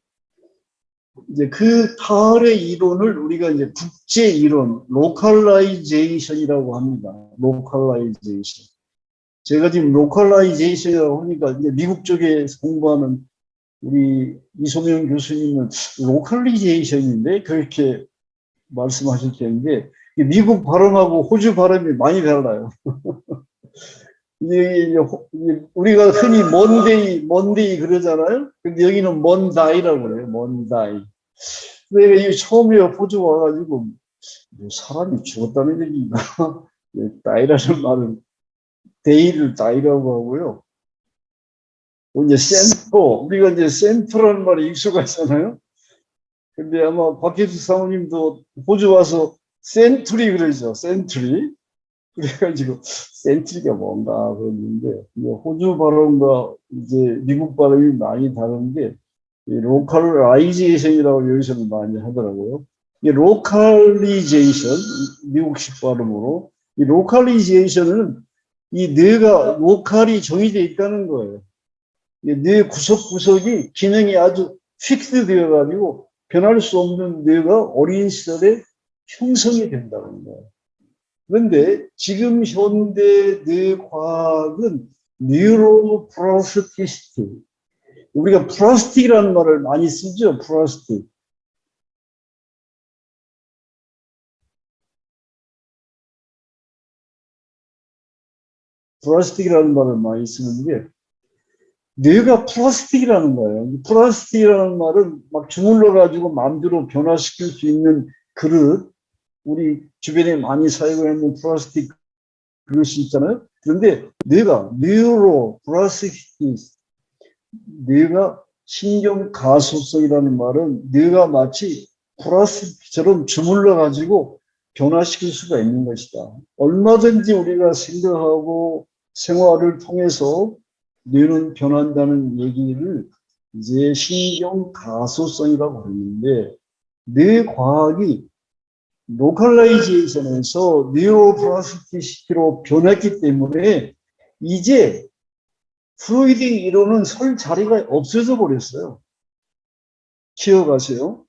이제 그 카할의 이론을 우리가 이제 국제 이론, 로컬라이제이션이라고 합니다. 로컬라이제이션. 제가 지금 로컬라이제이션이라고 하니까 이제 미국 쪽에 공부하는 우리 이소명 교수님은 로컬리제이션인데 그렇게 말씀하실 텐데 미국 발음하고 호주 발음이 많이 달라요. 이제 우리가 흔히 먼데이 그러잖아요. 근데 여기는 먼다이라고 그래요. 먼다이. 내가 처음에 호주 와가지고 사람이 죽었다는 얘기인가? 다이라는 말은 데이를 다이라고 하고요. 이제 센터, 우리가 이제 센터라는 말이 익숙하잖아요. 근데 아마 박혜수 사모님도 호주 와서 센트리 그러죠. 센트리. 그래가지고 센트리가 뭔가 그랬는데 호주 발음과 이제 미국 발음이 많이 다른데 로컬라이제이션이라고 여기서는 많이 하더라고요. 이 로컬리제이션 미국식 발음으로 이 로컬리제이션은 이 뇌가 로컬이 정의되어 있다는 거예요. 뇌 구석구석이 기능이 아주 픽스 되어가지고 변할 수 없는 뇌가 어린 시절에 형성이 된다는 거예요. 그런데 지금 현대 뇌과학은 뉴로플라스티시티. 우리가 플라스틱이라는 말을 많이 쓰죠. 플라스틱. 플라스틱이라는 말을 많이 쓰는데 뇌가 플라스틱이라는 거예요. 플라스틱이라는 말은 막 주물러 가지고 마음대로 변화시킬 수 있는 그릇, 우리 주변에 많이 사용하는 플라스틱 그릇이 있잖아요. 그런데 뇌가 뉴로 플라스틱, 뇌가 신경 가소성이라는 말은 뇌가 마치 플라스틱처럼 주물러 가지고 변화시킬 수가 있는 것이다. 얼마든지 우리가 생각하고 생활을 통해서 뇌는 변한다는 얘기를 이제 신경 가소성이라고 하는데 뇌 과학이 로컬라이제이션에서 뉴로플라스티시티로 변했기 때문에 이제 프로이드 이론은 설 자리가 없어져 버렸어요. 기억하세요?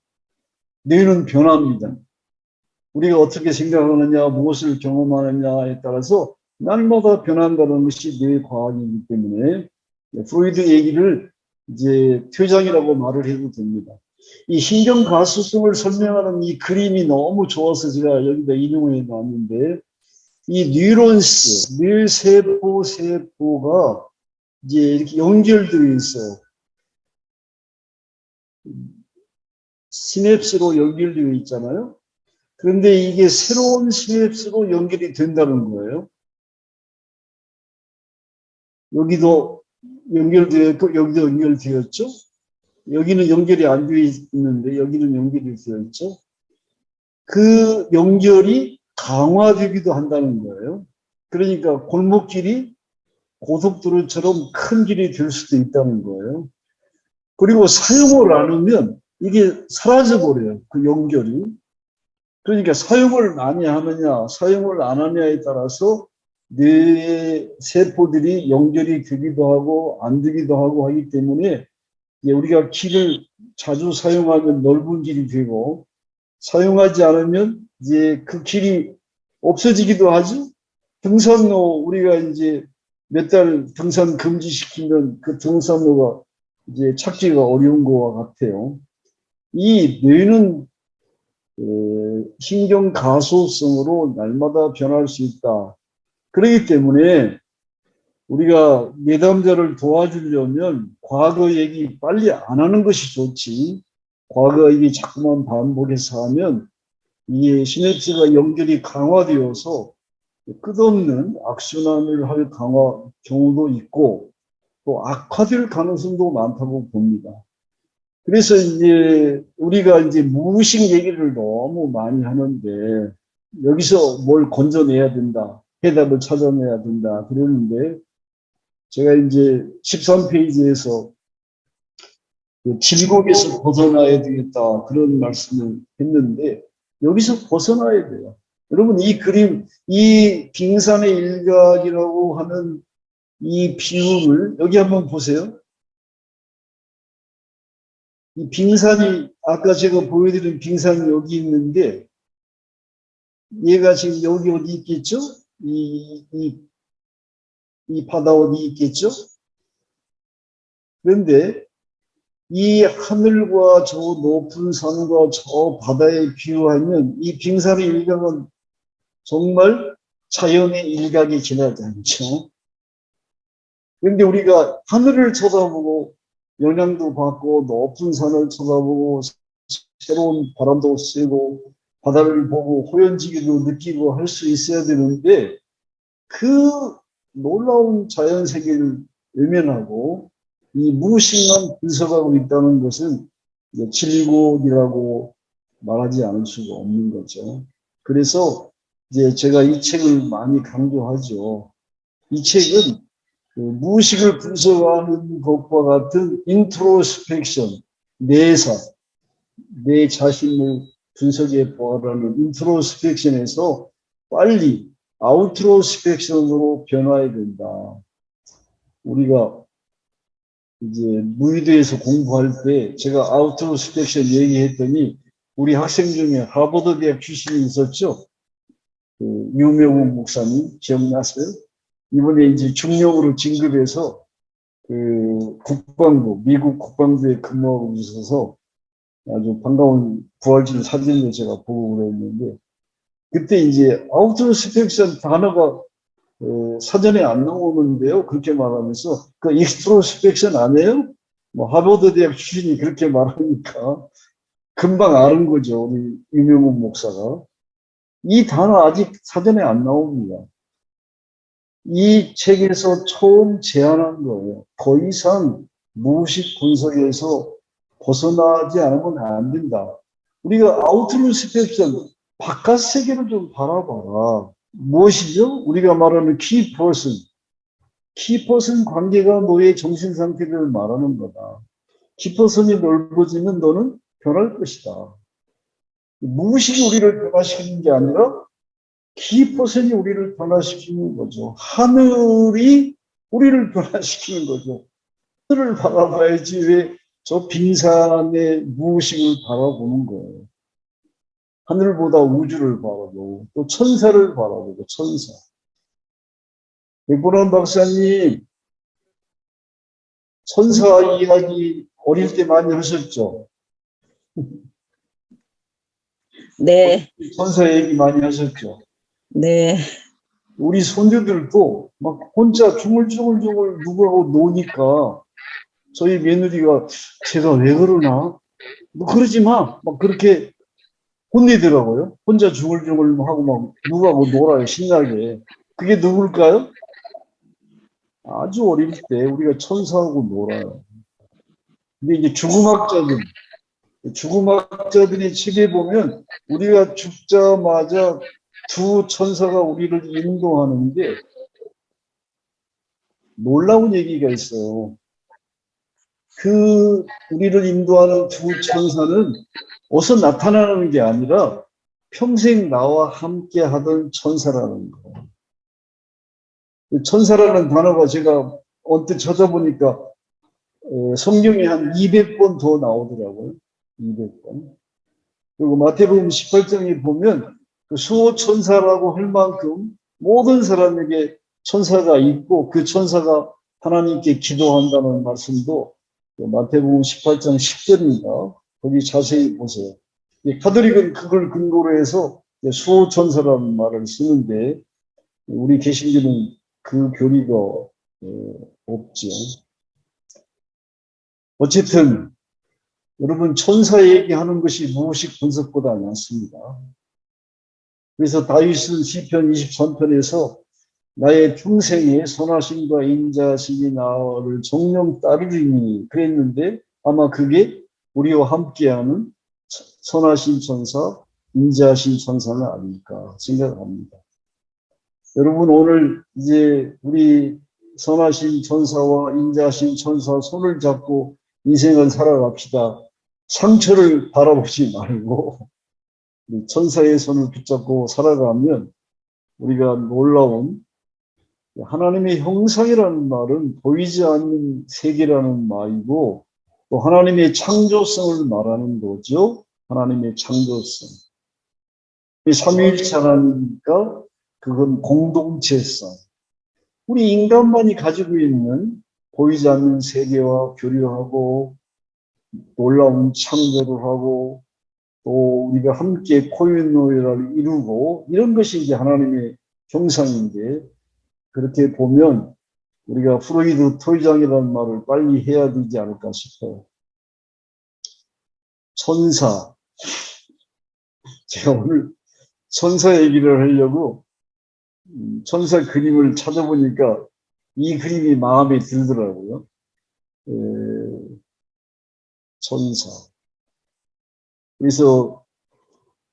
뇌는 변합니다. 우리가 어떻게 생각하느냐, 무엇을 경험하느냐에 따라서 날마다 변한다는 것이 뇌 과학이기 때문에 프로이드 얘기를 이제 퇴장이라고 말을 해도 됩니다. 이 신경 가소성을 설명하는 이 그림이 너무 좋아서 제가 여기다 인용해 놨는데 이 뉴런스, 세포가 이제 이렇게 연결되어 있어요. 시냅스로 연결되어 있잖아요. 그런데 이게 새로운 시냅스로 연결이 된다는 거예요. 여기도 연결되었고 여기도 연결되었죠. 여기는 연결이 안 되어 있는데 여기는 연결이 되었죠. 그 연결이 강화되기도 한다는 거예요. 그러니까 골목길이 고속도로처럼 큰 길이 될 수도 있다는 거예요. 그리고 사용을 안 하면 이게 사라져버려요. 그 연결이. 그러니까 사용을 많이 하느냐 사용을 안 하느냐에 따라서 뇌 세포들이 연결이 되기도 하고 안 되기도 하고 하기 때문에 우리가 길을 자주 사용하면 넓은 길이 되고 사용하지 않으면 이제 그 길이 없어지기도 하죠. 등산로 우리가 이제 몇 달 등산 금지시키면 그 등산로가 이제 찾기가 어려운 것과 같아요. 이 뇌는 신경 가소성으로 날마다 변할 수 있다. 그렇기 때문에 우리가 내담자를 도와주려면 과거 얘기 빨리 안 하는 것이 좋지. 과거 얘기 자꾸만 반복해서 하면 이 시냅스가 연결이 강화되어서 끝없는 악순환을 할 경우도 있고 또 악화될 가능성도 많다고 봅니다. 그래서 이제 우리가 이제 무의식 얘기를 너무 많이 하는데 여기서 뭘 건져내야 된다. 해답을 찾아내야 된다. 그러는데 제가 이제 13페이지에서 질곡에서 벗어나야 되겠다. 그런 말씀을 했는데 여기서 벗어나야 돼요. 여러분 이 그림, 이 빙산의 일각이라고 하는 이 비율을 여기 한번 보세요. 이 빙산이 아까 제가 보여드린 빙산이 여기 있는데 얘가 지금 여기 어디 있겠죠? 이 바다 어디 있겠죠? 그런데 이 하늘과 저 높은 산과 저 바다에 비유하면 이 빙산의 일각은 정말 자연의 일각에 지나지 않죠. 그런데 우리가 하늘을 쳐다보고 영향도 받고 높은 산을 쳐다보고 새로운 바람도 쐬고 바다를 보고 호연지기도 느끼고 할 수 있어야 되는데 그 놀라운 자연 세계를 외면하고 이 무의식만 분석하고 있다는 것은 질곡이라고 말하지 않을 수가 없는 거죠. 그래서 이제 제가 이 책을 많이 강조하죠. 이 책은 그 무의식을 분석하는 것과 같은 인트로스펙션, 내사, 내 자신을 분석해 보라는 인트로스펙션에서 빨리 아우트로스펙션으로 변화해야 된다. 우리가 이제 무의도에서 공부할 때 제가 아우트로스펙션 얘기했더니 우리 학생 중에 하버드 대학 출신이 있었죠. 그 유명훈 목사님 기억나세요? 이번에 이제 중령으로 진급해서 그 국방부, 미국 국방부에 근무하고 있어서 아주 반가운 부활절 사진을 제가 보고 그랬는데 그때 이제 아우트로스펙션 단어가 사전에 안 나오는데요. 그렇게 말하면서 그 익스트로스펙션 아니에요? 뭐 하버드 대학 출신이 그렇게 말하니까 금방 아는 거죠. 우리 유명훈 목사가. 이 단어 아직 사전에 안 나옵니다. 이 책에서 처음 제안한 거예요. 더 이상 무의식 분석에서 벗어나지 않으면 안 된다. 우리가 아우트로스펙션 바깥 세계를 좀 바라봐라. 무엇이죠? 우리가 말하는 키퍼슨. 키퍼슨 관계가 너의 정신 상태를 말하는 거다. 키퍼슨이 넓어지면 너는 변할 것이다. 무의식이 우리를 변화시키는 게 아니라 키퍼슨이 우리를 변화시키는 거죠. 하늘이 우리를 변화시키는 거죠. 하늘을 바라봐야지 왜 저 빙산의 무의식을 바라보는 거예요. 하늘보다 우주를 바라보고 또 천사를 바라보고 천사. 백보람 박사님 천사 이야기 어릴 때 많이 하셨죠? 네, 천사 얘기 많이 하셨죠? 네, 우리 손주들도 막 혼자 중얼중얼 누구하고 노니까 저희 며느리가 제가 왜 그러나? 뭐 그러지 마. 막 그렇게 혼내더라고요. 혼자 중얼중얼 하고 막 누구하고 놀아요. 신나게. 그게 누굴까요? 아주 어릴 때 우리가 천사하고 놀아요. 근데 이제 죽음학자들의 책에 보면 우리가 죽자마자 두 천사가 우리를 인도하는데 놀라운 얘기가 있어요. 그 우리를 인도하는 두 천사는 어서 나타나는 게 아니라 평생 나와 함께 하던 천사라는 거예요. 천사라는 단어가 제가 언뜻 찾아보니까 성경에 한 200번 더 나오더라고요. 200번. 그리고 마태복음 18장에 보면 그 수호천사라고 할 만큼 모든 사람에게 천사가 있고 그 천사가 하나님께 기도한다는 말씀도 마태복음 18장 10절입니다. 거기 자세히 보세요. 카톨릭은 그걸 근거로 해서 수호천사라는 말을 쓰는데 우리 개신교는 그 교리가 없죠. 어쨌든 여러분 천사 얘기하는 것이 무의식 분석보다 낫습니다. 그래서 다윗은 시편 23편에서 나의 평생에 선하심과 인자심이 나를 정령 따르리니 그랬는데 아마 그게 우리와 함께하는 선하신 천사, 인자하신 천사는 아닐까 생각합니다. 여러분 오늘 이제 우리 선하신 천사와 인자하신 천사 손을 잡고 인생을 살아갑시다. 상처를 바라보지 말고 천사의 손을 붙잡고 살아가면 우리가 놀라운 하나님의 형상이라는 말은 보이지 않는 세계라는 말이고 또 하나님의 창조성을 말하는 거죠. 하나님의 창조성. 삼위일체 하나님이니까 그건 공동체성. 우리 인간만이 가지고 있는 보이지 않는 세계와 교류하고 놀라운 창조를 하고 또 우리가 함께 코인노예를 이루고 이런 것이 이제 하나님의 형상인데 그렇게 보면 우리가 프로이드 토의장이라는 말을 빨리 해야 되지 않을까 싶어요. 천사. 제가 오늘 천사 얘기를 하려고 천사 그림을 찾아보니까 이 그림이 마음에 들더라고요. 천사. 그래서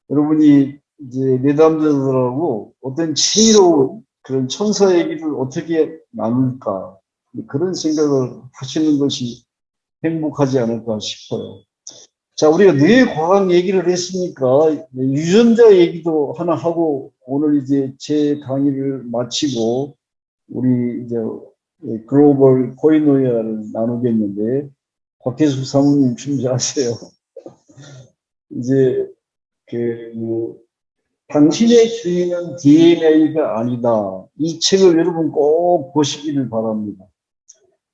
여러분이 이제 내담자들하고 어떤 지혜로운 그런 천사 얘기를 어떻게 나눌까 그런 생각을 하시는 것이 행복하지 않을까 싶어요. 자, 우리가 뇌 과학 얘기를 했으니까 유전자 얘기도 하나 하고 오늘 이제 제 강의를 마치고 우리 이제 글로벌 코이노이아를 나누겠는데 박혜숙 사모님 준비하세요. 이제 당신의 주인은 DNA가 아니다. 이 책을 여러분 꼭 보시기를 바랍니다.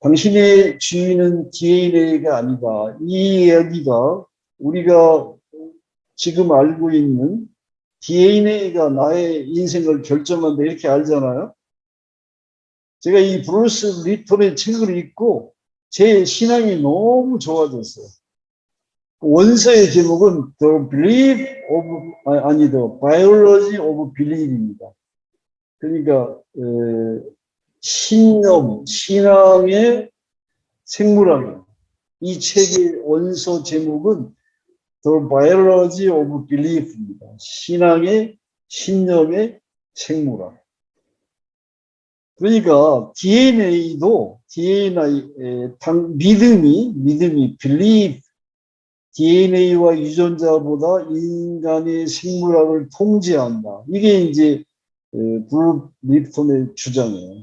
당신의 주인은 DNA가 아니다. 이 이야기가 우리가 지금 알고 있는 DNA가 나의 인생을 결정한다 이렇게 알잖아요. 제가 이 브루스 리턴의 책을 읽고 제 신앙이 너무 좋아졌어요. 원서의 제목은 The Belief of, The Biology of Belief입니다. 그러니까 신념, 신앙의 생물학. 이 책의 원서 제목은 The Biology of Belief입니다. 신앙의, 신념의 생물학. 그러니까 DNA도 믿음이 belief, DNA와 유전자보다 인간의 생물학을 통제한다. 이게 이제 브루스 리프톤의 주장이에요.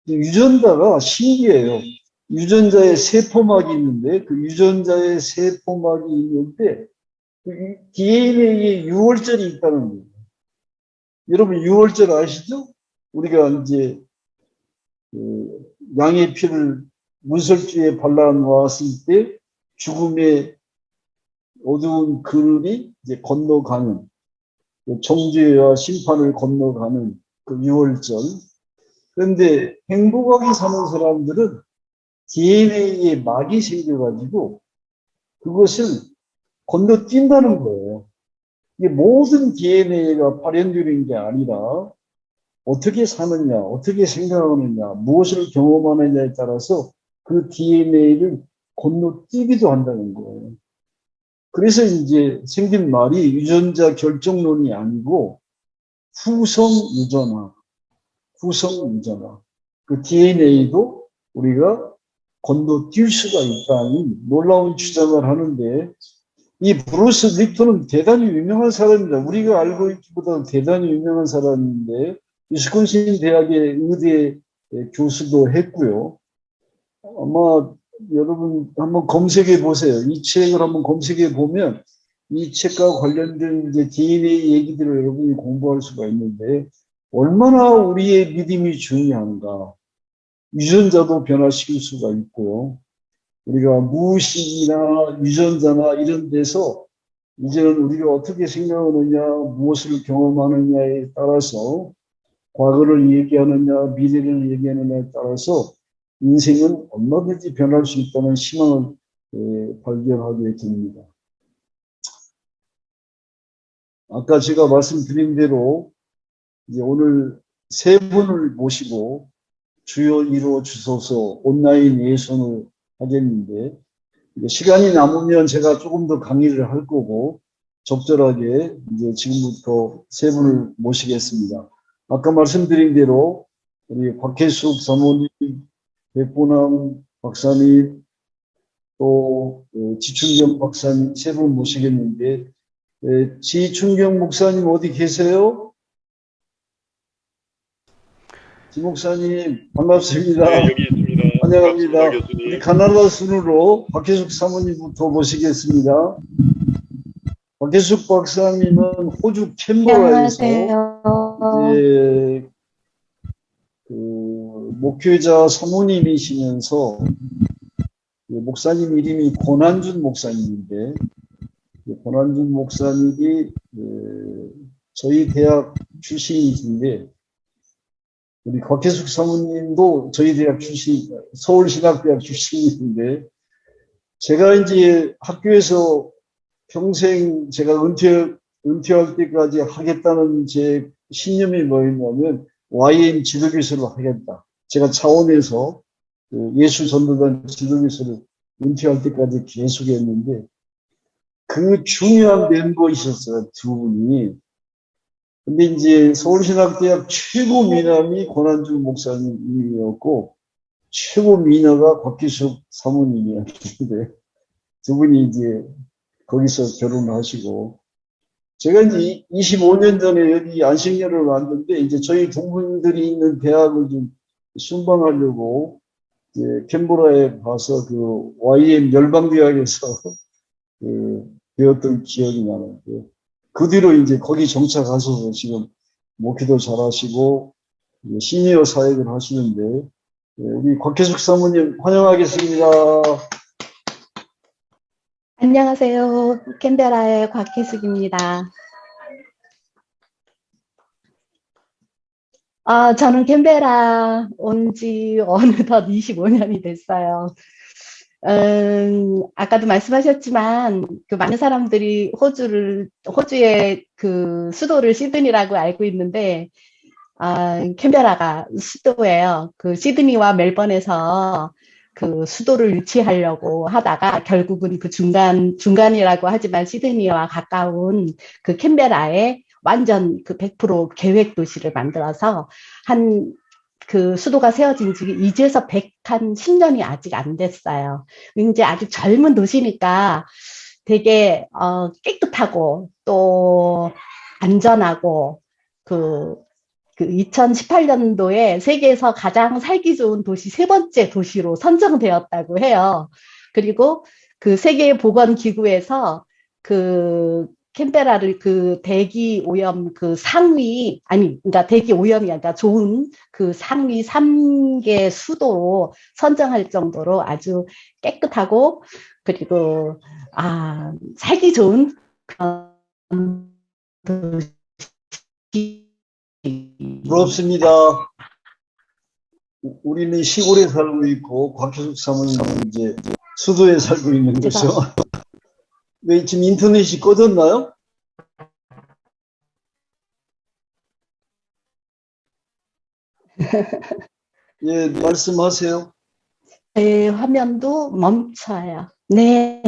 유전자가 신기해요. 유전자에 세포막이 있는데 그 유전자에 세포막이 있는데 DNA에 유월절이 있다는 거예요. 여러분 유월절 아시죠? 우리가 이제 양의 피를 문설주에 발라 놓았을 때 죽음의 어두운 그늘이 이제 건너가는 정죄와 심판을 건너가는 그 유월절. 그런데 행복하게 사는 사람들은 DNA에 막이 생겨가지고 그것을 건너뛴다는 거예요. 이게 모든 DNA가 발현되는 게 아니라 어떻게 사느냐, 어떻게 생각하느냐, 무엇을 경험하느냐에 따라서 그 DNA를 건너뛰기도 한다는 거예요. 그래서 이제 생긴 말이 유전자 결정론이 아니고 후성 유전학. 그 DNA도 우리가 건너뛸 수가 있다는 놀라운 주장을 하는데 이 브루스 리프톤은 대단히 유명한 사람입니다. 우리가 알고 있기보다는 대단히 유명한 사람인데 위스콘신 대학의 의대 교수도 했고요. 아마 여러분 한번 검색해 보세요. 이 책을 한번 검색해 보면 이 책과 관련된 이제 DNA 얘기들을 여러분이 공부할 수가 있는데 얼마나 우리의 믿음이 중요한가. 유전자도 변화시킬 수가 있고요. 우리가 무의식이나 유전자나 이런 데서 이제는 우리가 어떻게 생각하느냐, 무엇을 경험하느냐에 따라서 과거를 얘기하느냐, 미래를 얘기하느냐에 따라서 인생은 얼마든지 변할 수 있다는 희망을 발견하게 됩니다. 아까 제가 말씀드린 대로 이제 오늘 세 분을 모시고 주여 이루어 주소서 온라인 예선을 하겠는데 이제 시간이 남으면 제가 조금 더 강의를 할 거고, 적절하게 이제 지금부터 세 분을 모시겠습니다. 아까 말씀드린 대로 우리 곽혜숙 사모님, 백본왕 박사님, 또 지춘경 박사님 세 분 모시겠는데, 지춘경 목사님 어디 계세요? 지 목사님 반갑습니다. 네, 여기 있습니다. 환영합니다. 반갑습니다, 우리 교수님. 가나다 순으로 박혜숙 사모님부터 모시겠습니다. 박혜숙 박사님은 호주 캔버라에서 이제 그 목회자 사모님이시면서 목사님 이름이 권한준 목사님인데, 권한준 목사님이 저희 대학 출신이신데, 우리 곽혜숙 사모님도 저희 대학 출신, 서울신학대학 출신이신데, 제가 이제 학교에서 평생 제가 은퇴할 때까지 하겠다는 제 신념이 뭐였냐면, YM 지도교수를 하겠다. 제가 차원에서 예수전도단 지도교수를 은퇴할 때까지 계속 했는데, 그 중요한 멤버이셨어요, 두 분이. 근데 이제 서울신학대학 최고 미남이 권한준 목사님이었고, 최고 미녀가 곽기숙 사모님이었는데, 두 분이 이제 거기서 결혼을 하시고, 제가 이제 25년 전에 여기 안식년을 왔는데, 이제 저희 동문들이 있는 대학을 좀 순방하려고, 이제 캔버라에 가서 그 YM 열방대학에서 배웠던 기억이 나는데, 그 뒤로 이제 거기 정착하셔서 지금 목회도 잘하시고 시니어 사역을 하시는데, 우리 곽혜숙 사모님 환영하겠습니다. 안녕하세요. 캔베라의 곽혜숙입니다. 저는 캔베라 온 지 어느덧 25년이 됐어요. 아까도 말씀하셨지만, 그 많은 사람들이 호주의 그 수도를 시드니라고 알고 있는데, 캔베라가 수도예요. 그 시드니와 멜번에서 그 수도를 유치하려고 하다가 결국은 그 중간이라고 하지만 시드니와 가까운 그 캔베라에 완전 그 100% 계획 도시를 만들어서 그 수도가 세워진 지 이제서 110년이 아직 안 됐어요. 이제 아주 젊은 도시니까 되게 깨끗하고 또 안전하고 그 2018년도에 세계에서 가장 살기 좋은 도시 3번째 도시로 선정되었다고 해요. 그리고 그 세계보건기구에서 그 캔베라를 그 대기 오염 그 그러니까 대기 오염이 아니라 좋은 그 상위 3개 수도로 선정할 정도로 아주 깨끗하고, 그리고 살기 좋은 그런 도시. 부럽습니다. 우리는 시골에 살고 있고 곽혜숙 사모님은 이제 수도에 살고 있는 거죠. 왜 지금 인터넷이 꺼졌나요? 예, 말씀하세요. 네, 화면도 멈춰요. 네.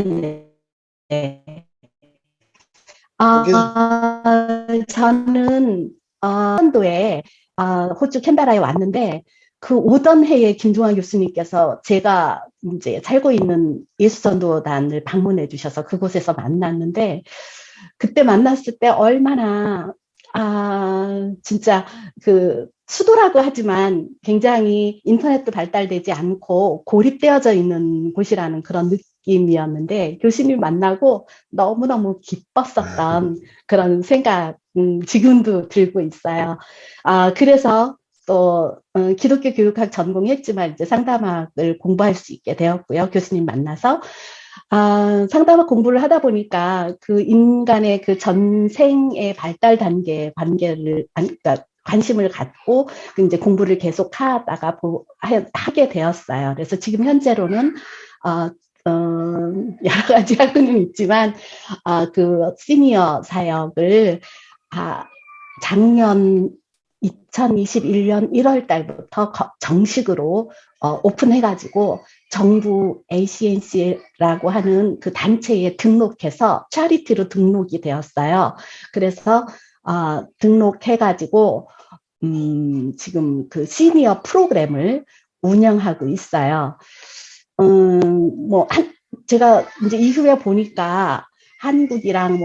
저는 년도에 호주 캔베라에 왔는데, 그 오던 해에 김종환 교수님께서 제가 이제 살고 있는 예수전도단을 방문해 주셔서 그곳에서 만났는데, 그때 만났을 때 얼마나 진짜 그 수도라고 하지만 굉장히 인터넷도 발달되지 않고 고립되어져 있는 곳이라는 그런 느낌이었는데, 교수님 만나고 너무너무 기뻤었던 그런 생각 지금도 들고 있어요. 그래서 또 기독교 교육학 전공했지만 이제 상담학을 공부할 수 있게 되었고요. 교수님 만나서 상담학 공부를 하다 보니까 그 인간의 그 전생의 발달 단계 그러니까 관심을 갖고 이제 공부를 계속 하게 되었어요. 그래서 지금 현재로는 여러 가지 학교는 있지만 그 시니어 사역을 작년 2021년 1월 달부터 정식으로 오픈해가지고 정부 ACNC라고 하는 그 단체에 등록해서 차리티로 등록이 되었어요. 그래서 등록해가지고 지금 그 시니어 프로그램을 운영하고 있어요. 제가 이제 이후에 보니까 한국이랑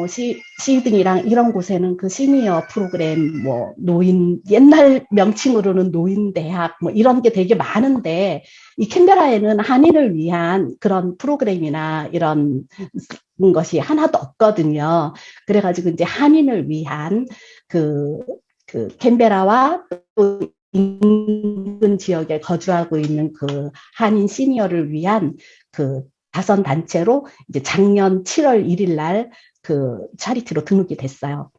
시드니랑 이런 곳에는 그 시니어 프로그램, 노인, 옛날 명칭으로는 노인대학, 이런 게 되게 많은데, 이 캔베라에는 한인을 위한 그런 프로그램이나 이런 것이 하나도 없거든요. 그래가지고 이제 한인을 위한 그 캔베라와 또 인근 지역에 거주하고 있는 그 한인 시니어를 위한 그 다선 단체로 이제 작년 7월 1일 날 그 차리티로 등록이 됐어요.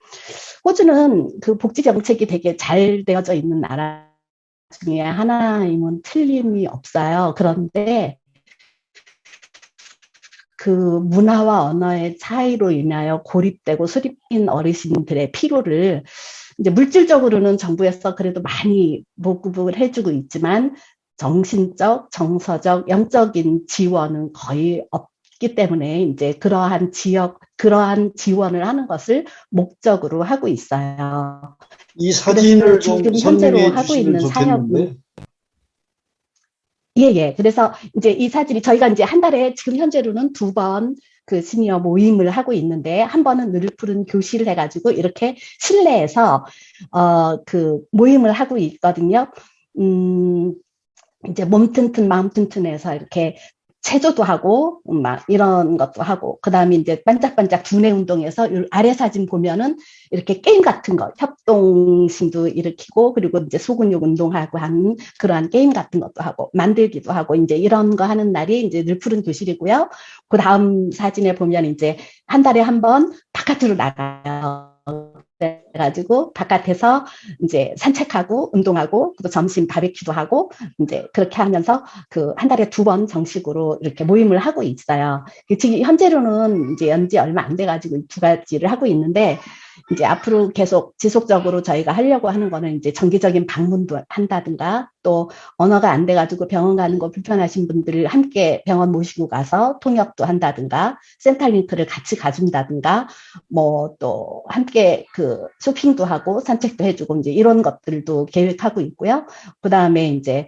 호주는 그 복지 정책이 되게 잘 되어져 있는 나라 중에 하나임은 틀림이 없어요. 그런데 그 문화와 언어의 차이로 인하여 고립되고 수립된 어르신들의 필요를 이제 물질적으로는 정부에서 그래도 많이 보급을 해주고 있지만 정신적, 정서적, 영적인 지원은 거의 없기 때문에 이제 그러한 지원을 하는 것을 목적으로 하고 있어요. 이 사진을 좀 지금 현재로 설명해 하고 주시면 있는 좋겠는데. 사역은 예. 그래서 이제 이 사진이 저희가 이제 한 달에 지금 현재로는 2번 그 시니어 모임을 하고 있는데, 한 번은 늘 푸른 교실을 해가지고 이렇게 실내에서 그 모임을 하고 있거든요. 이제 몸 튼튼 마음 튼튼해서 이렇게 체조도 하고 막 이런 것도 하고, 그다음에 이제 반짝반짝 두뇌 운동에서 아래 사진 보면은 이렇게 게임 같은 거, 협동심도 일으키고, 그리고 이제 소근육 운동하고 하는 그러한 게임 같은 것도 하고 만들기도 하고, 이제 이런 거 하는 날이 이제 늘 푸른 교실이고요. 그 다음 사진에 보면 이제 한 달에 한 번 바깥으로 나가요. 그래가지고 바깥에서 이제 산책하고 운동하고 또 점심 바베큐도 하고 이제 그렇게 하면서 그 한 달에 2번 정식으로 이렇게 모임을 하고 있어요. 지금 현재로는 이제 연지 얼마 안 돼가지고 2가지를 하고 있는데, 이제 앞으로 계속 지속적으로 저희가 하려고 하는 거는 이제 정기적인 방문도 한다든가, 또 언어가 안 돼가지고 병원 가는 거 불편하신 분들을 함께 병원 모시고 가서 통역도 한다든가, 센터링크를 같이 가준다든가, 또 함께 그 쇼핑도 하고 산책도 해주고 이제 이런 것들도 계획하고 있고요. 그 다음에 이제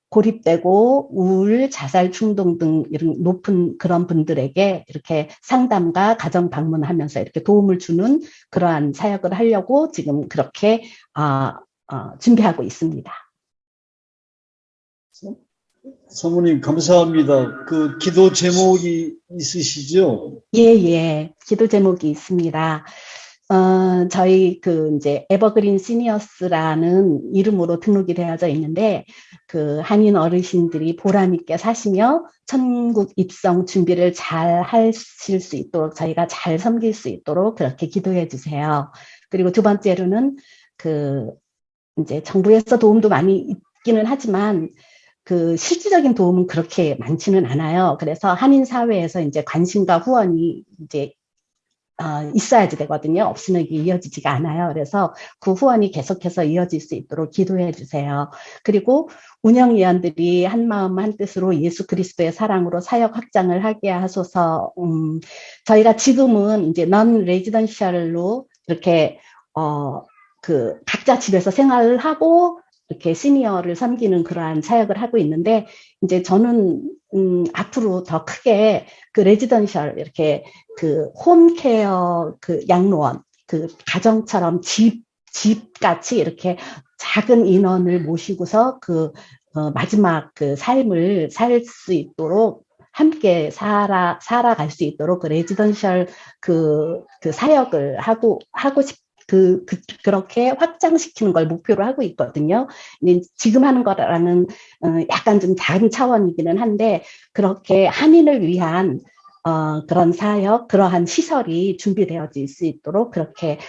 고립되고 우울, 자살 충동 등 이런 높은 그런 분들에게 이렇게 상담과 가정 방문하면서 이렇게 도움을 주는 그러한 사역을 하려고 지금 그렇게 준비하고 있습니다. 사모님 감사합니다. 그 기도 제목이 있으시죠? 예. 기도 제목이 있습니다. 저희 이제 에버그린 시니어스라는 이름으로 등록이 되어져 있는데, 그 한인 어르신들이 보람있게 사시며 천국 입성 준비를 잘 하실 수 있도록, 저희가 잘 섬길 수 있도록 그렇게 기도해 주세요. 그리고 2번째로는 이제 정부에서 도움도 많이 있기는 하지만 그 실질적인 도움은 그렇게 많지는 않아요. 그래서 한인 사회에서 이제 관심과 후원이 이제 있어야지 되거든요. 없으면 이게 이어지지가 않아요. 그래서 그 후원이 계속해서 이어질 수 있도록 기도해 주세요. 그리고 운영위원들이 한마음 한뜻으로 예수 그리스도의 사랑으로 사역 확장을 하게 하소서. 저희가 지금은 이제 넌 레지던셜로 이렇게 그 각자 집에서 생활을 하고 이렇게 시니어를 섬기는 그러한 사역을 하고 있는데, 이제 저는 앞으로 더 크게 그 레지던셜, 이렇게 그 홈케어, 그 양로원, 그 가정처럼 집같이 이렇게 작은 인원을 모시고서 마지막 그 삶을 살 수 있도록, 함께 살아갈 수 있도록 그 레지던셜 그 사역을 하고 그렇게 확장시키는 걸 목표로 하고 있거든요. 지금 하는 거랑은 약간 좀 다른 차원이기는 한데, 그렇게 한인을 위한 그런 사역, 그러한 시설이 준비되어질 수 있도록 그렇게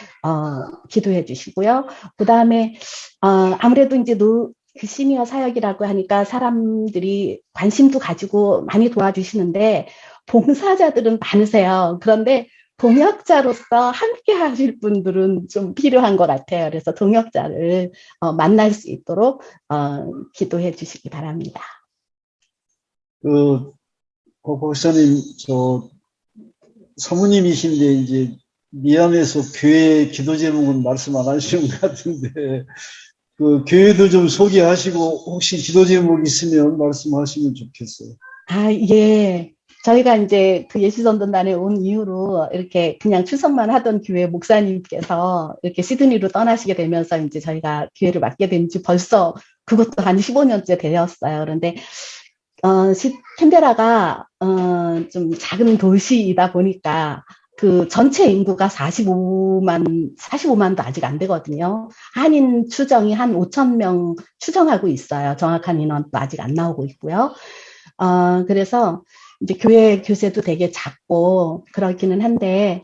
기도해 주시고요. 그 다음에 아무래도 이제 그 시니어 사역이라고 하니까 사람들이 관심도 가지고 많이 도와주시는데, 봉사자들은 많으세요. 그런데 동역자로서 함께 하실 분들은 좀 필요한 것 같아요. 그래서 동역자를 만날 수 있도록 기도해 주시기 바랍니다. 박 박사님, 저 사모님이신데 이제 미안해서 교회 기도 제목은 말씀 안 하시는 것 같은데 그 교회도 좀 소개하시고 혹시 기도 제목 있으면 말씀하시면 좋겠어요. 예. 저희가 이제 그 예수전도단에 온 이후로 이렇게 그냥 출석만 하던 교회 목사님께서 이렇게 시드니로 떠나시게 되면서 이제 저희가 교회를 맡게 된 지 벌써 그것도 한 15년째 되었어요. 그런데 캔베라가 좀 작은 도시이다 보니까 그 전체 인구가 45만도 아직 안 되거든요. 한인 추정이 한 5,000명 추정하고 있어요. 정확한 인원도 아직 안 나오고 있고요. 그래서 이제 교회 교세도 되게 작고 그렇기는 한데,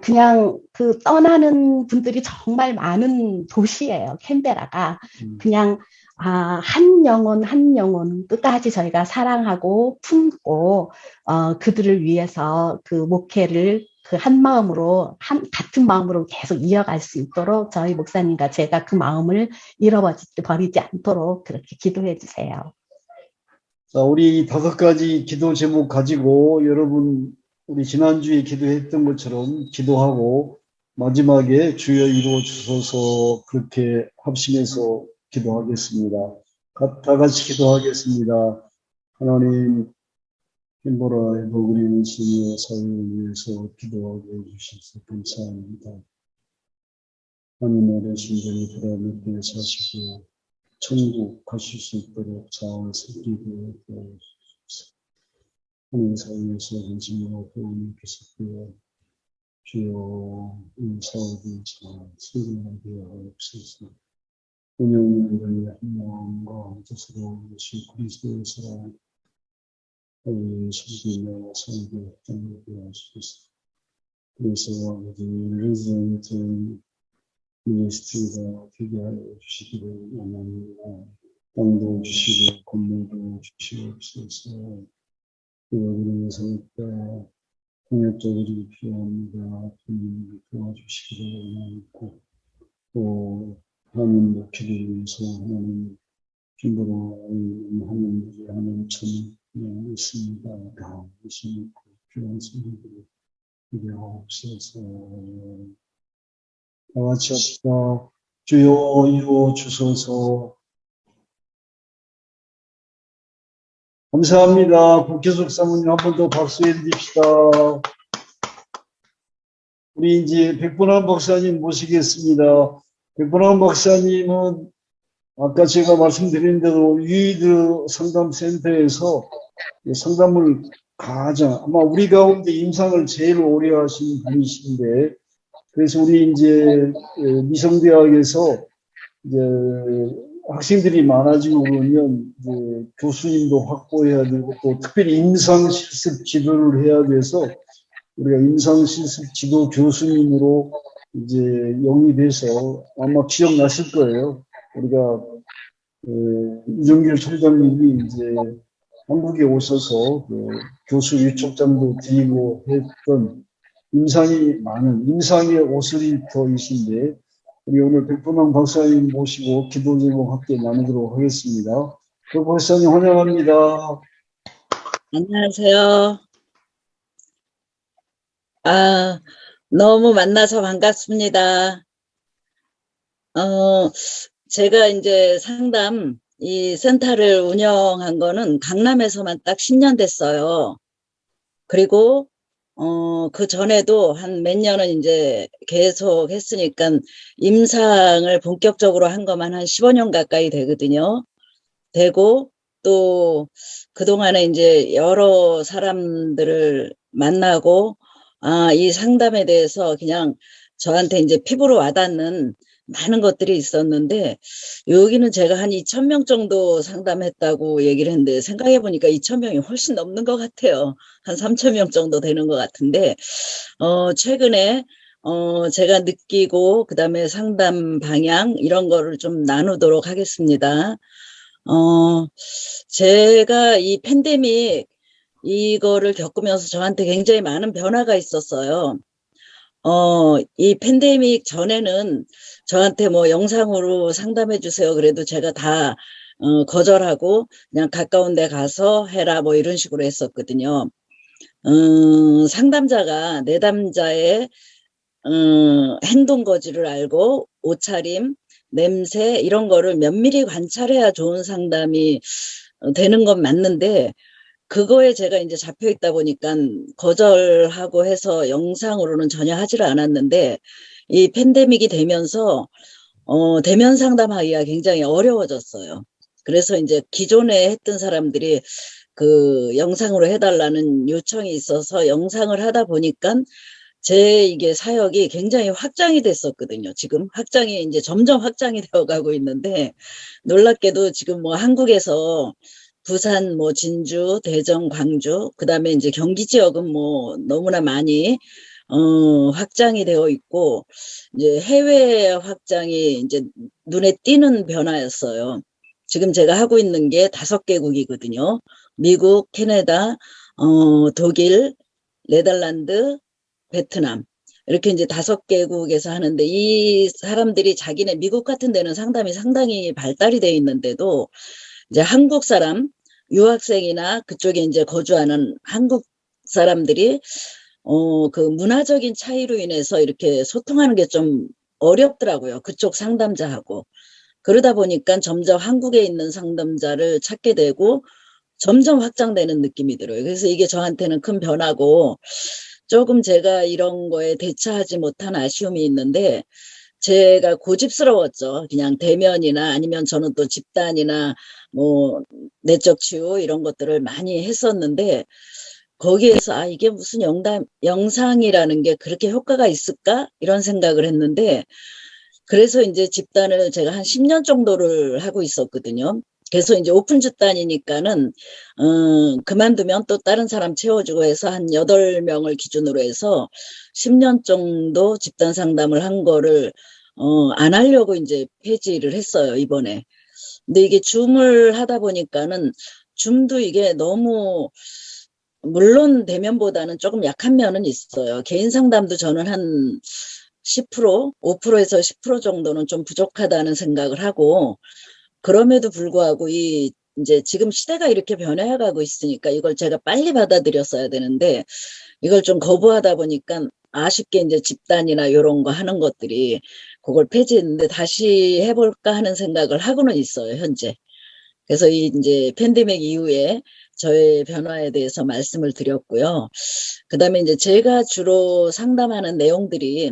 그냥 그 떠나는 분들이 정말 많은 도시예요. 캔베라가. 그냥 한 영혼 한 영혼 끝까지 저희가 사랑하고 품고 그들을 위해서 그 목회를 그 한 마음으로 같은 마음으로 계속 이어갈 수 있도록 저희 목사님과 제가 그 마음을 잃어버리지 않도록 그렇게 기도해 주세요. 자, 우리 5가지 기도 제목 가지고 여러분 우리 지난주에 기도했던 것처럼 기도하고 마지막에 주여 이루어 주소서 그렇게 합심해서 기도하겠습니다. 다 같이 기도하겠습니다. 하나님, 캔버라의 버그린 시니어 사회를 위해서 기도하게 해주셔서 감사합니다. 하나님 어르신들이 보람있게 사시고 천국 가실 수 있도록 잘 섬기고 도와주시옵소서. 하나님 사회에서 관심으로 도움을 주셨고요. 주여 이 사업이 잘 승진하게 하옵소서. 운영인들의 한 마음과 뜻으로 오신 그리스도의 사랑 섬기며 살게 하게 하시옵소서. 그래서 아버지 리젠트 미니스트리가 되게 하여 주시기를 원합니다. 땅도 주시고 건물도 주시옵소서. 그러기 위해서 통역자들이 필요합니다. 주님이 도와주시기를 원하고 또 하나님 목회를 위해서 하나님 힘으로 하나님들이 하는 참 있습니다. 다 예수님 필요한 성도들이 필요하옵소서. 다 같이 합시다. 주여 이루어 주소서. 감사합니다. 국회석 사모님 한 번 더 박수해 드립시다. 우리 이제 백분환 박사님 모시겠습니다. 백분환 박사님은 아까 제가 말씀드린 대로 유이드 상담센터에서 상담을 가장 아마 우리 가운데 임상을 제일 오래 하신 분이신데, 그래서 우리 이제 미성대학에서 이제 학생들이 많아지고 그러면 이제 교수님도 확보해야 되고 또 특별히 임상실습 지도를 해야 돼서 우리가 임상실습 지도 교수님으로 이제 영입해서 아마 기억나실 거예요. 우리가 이정길 총장님이 이제 한국에 오셔서 그 교수 유촉장도 드리고 했던 임상이 많은 임상의 오스리터이신데, 우리 오늘 백분환 박사님 모시고 기도 제목 함께 나누도록 하겠습니다. 백 박사님 환영합니다. 안녕하세요. 너무 만나서 반갑습니다. 제가 이제 상담 이 센터를 운영한 거는 강남에서만 딱 10년 됐어요. 그리고 그 전에도 한 몇 년은 이제 계속 했으니까 임상을 본격적으로 한 것만 한 15년 가까이 되거든요. 되고 또 그동안에 이제 여러 사람들을 만나고 이 상담에 대해서 그냥 저한테 이제 피부로 와닿는 많은 것들이 있었는데, 여기는 제가 한 2,000명 정도 상담했다고 얘기를 했는데 생각해 보니까 2,000명이 훨씬 넘는 것 같아요. 한 3,000명 정도 되는 것 같은데, 최근에 제가 느끼고 그다음에 상담 방향 이런 거를 좀 나누도록 하겠습니다. 제가 이 팬데믹 이거를 겪으면서 저한테 굉장히 많은 변화가 있었어요. 이 팬데믹 전에는 저한테 뭐 영상으로 상담해 주세요. 그래도 제가 다 거절하고 그냥 가까운 데 가서 해라 뭐 이런 식으로 했었거든요. 상담자가 내담자의 행동 거지를 알고 옷차림, 냄새 이런 거를 면밀히 관찰해야 좋은 상담이 되는 건 맞는데 그거에 제가 이제 잡혀 있다 보니까 거절하고 해서 영상으로는 전혀 하지를 않았는데 이 팬데믹이 되면서 대면 상담하기가 굉장히 어려워졌어요. 그래서 이제 기존에 했던 사람들이 그 영상으로 해달라는 요청이 있어서 영상을 하다 보니까 제 이게 사역이 굉장히 확장이 됐었거든요. 지금 확장이 이제 점점 확장이 되어 가고 있는데 놀랍게도 지금 뭐 한국에서 부산, 뭐 진주, 대전, 광주, 그다음에 이제 경기 지역은 뭐 너무나 많이 확장이 되어 있고 이제 해외 확장이 이제 눈에 띄는 변화였어요. 지금 제가 하고 있는 게 5개국이거든요. 미국, 캐나다, 독일, 네덜란드, 베트남 이렇게 이제 5개국에서 하는데 이 사람들이 자기네 미국 같은 데는 상담이 상당히 발달이 돼 있는데도 이제 한국 사람 유학생이나 그쪽에 이제 거주하는 한국 사람들이 그 문화적인 차이로 인해서 이렇게 소통하는 게 좀 어렵더라고요. 그쪽 상담자하고. 그러다 보니까 점점 한국에 있는 상담자를 찾게 되고 점점 확장되는 느낌이 들어요. 그래서 이게 저한테는 큰 변화고 조금 제가 이런 거에 대처하지 못한 아쉬움이 있는데 제가 고집스러웠죠. 그냥 대면이나 아니면 저는 또 집단이나 뭐 내적 치유 이런 것들을 많이 했었는데 거기에서 아 이게 무슨 영상이라는 게 그렇게 효과가 있을까? 이런 생각을 했는데 그래서 이제 집단을 제가 한 10년 정도를 하고 있었거든요. 그래서 이제 오픈 집단이니까는 그만두면 또 다른 사람 채워주고 해서 한 8명을 기준으로 해서 10년 정도 집단 상담을 한 거를 안 하려고 이제 폐지를 했어요, 이번에. 근데 이게 줌을 하다 보니까는 줌도 이게 너무 물론 대면보다는 조금 약한 면은 있어요. 개인 상담도 저는 한 10%, 5%에서 10% 정도는 좀 부족하다는 생각을 하고 그럼에도 불구하고 이 이제 지금 시대가 이렇게 변해가고 있으니까 이걸 제가 빨리 받아들였어야 되는데 이걸 좀 거부하다 보니까 아쉽게 이제 집단이나 이런 거 하는 것들이 그걸 폐지했는데 다시 해볼까 하는 생각을 하고는 있어요, 현재. 그래서 이 이제 팬데믹 이후에 저의 변화에 대해서 말씀을 드렸고요. 그다음에 이제 제가 주로 상담하는 내용들이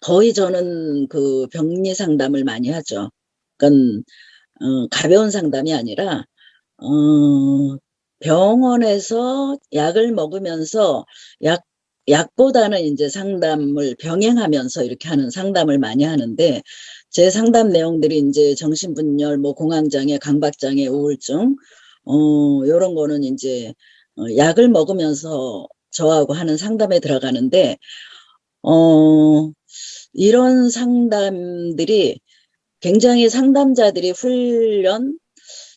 거의 저는 그 병리 상담을 많이 하죠. 그러니까 가벼운 상담이 아니라 병원에서 약을 먹으면서 약보다는 이제 상담을 병행하면서 이렇게 하는 상담을 많이 하는데 제 상담 내용들이 이제 정신분열, 뭐 공황장애, 강박장애, 우울증, 요런 거는 이제 약을 먹으면서 저하고 하는 상담에 들어가는데 이런 상담들이 굉장히 상담자들이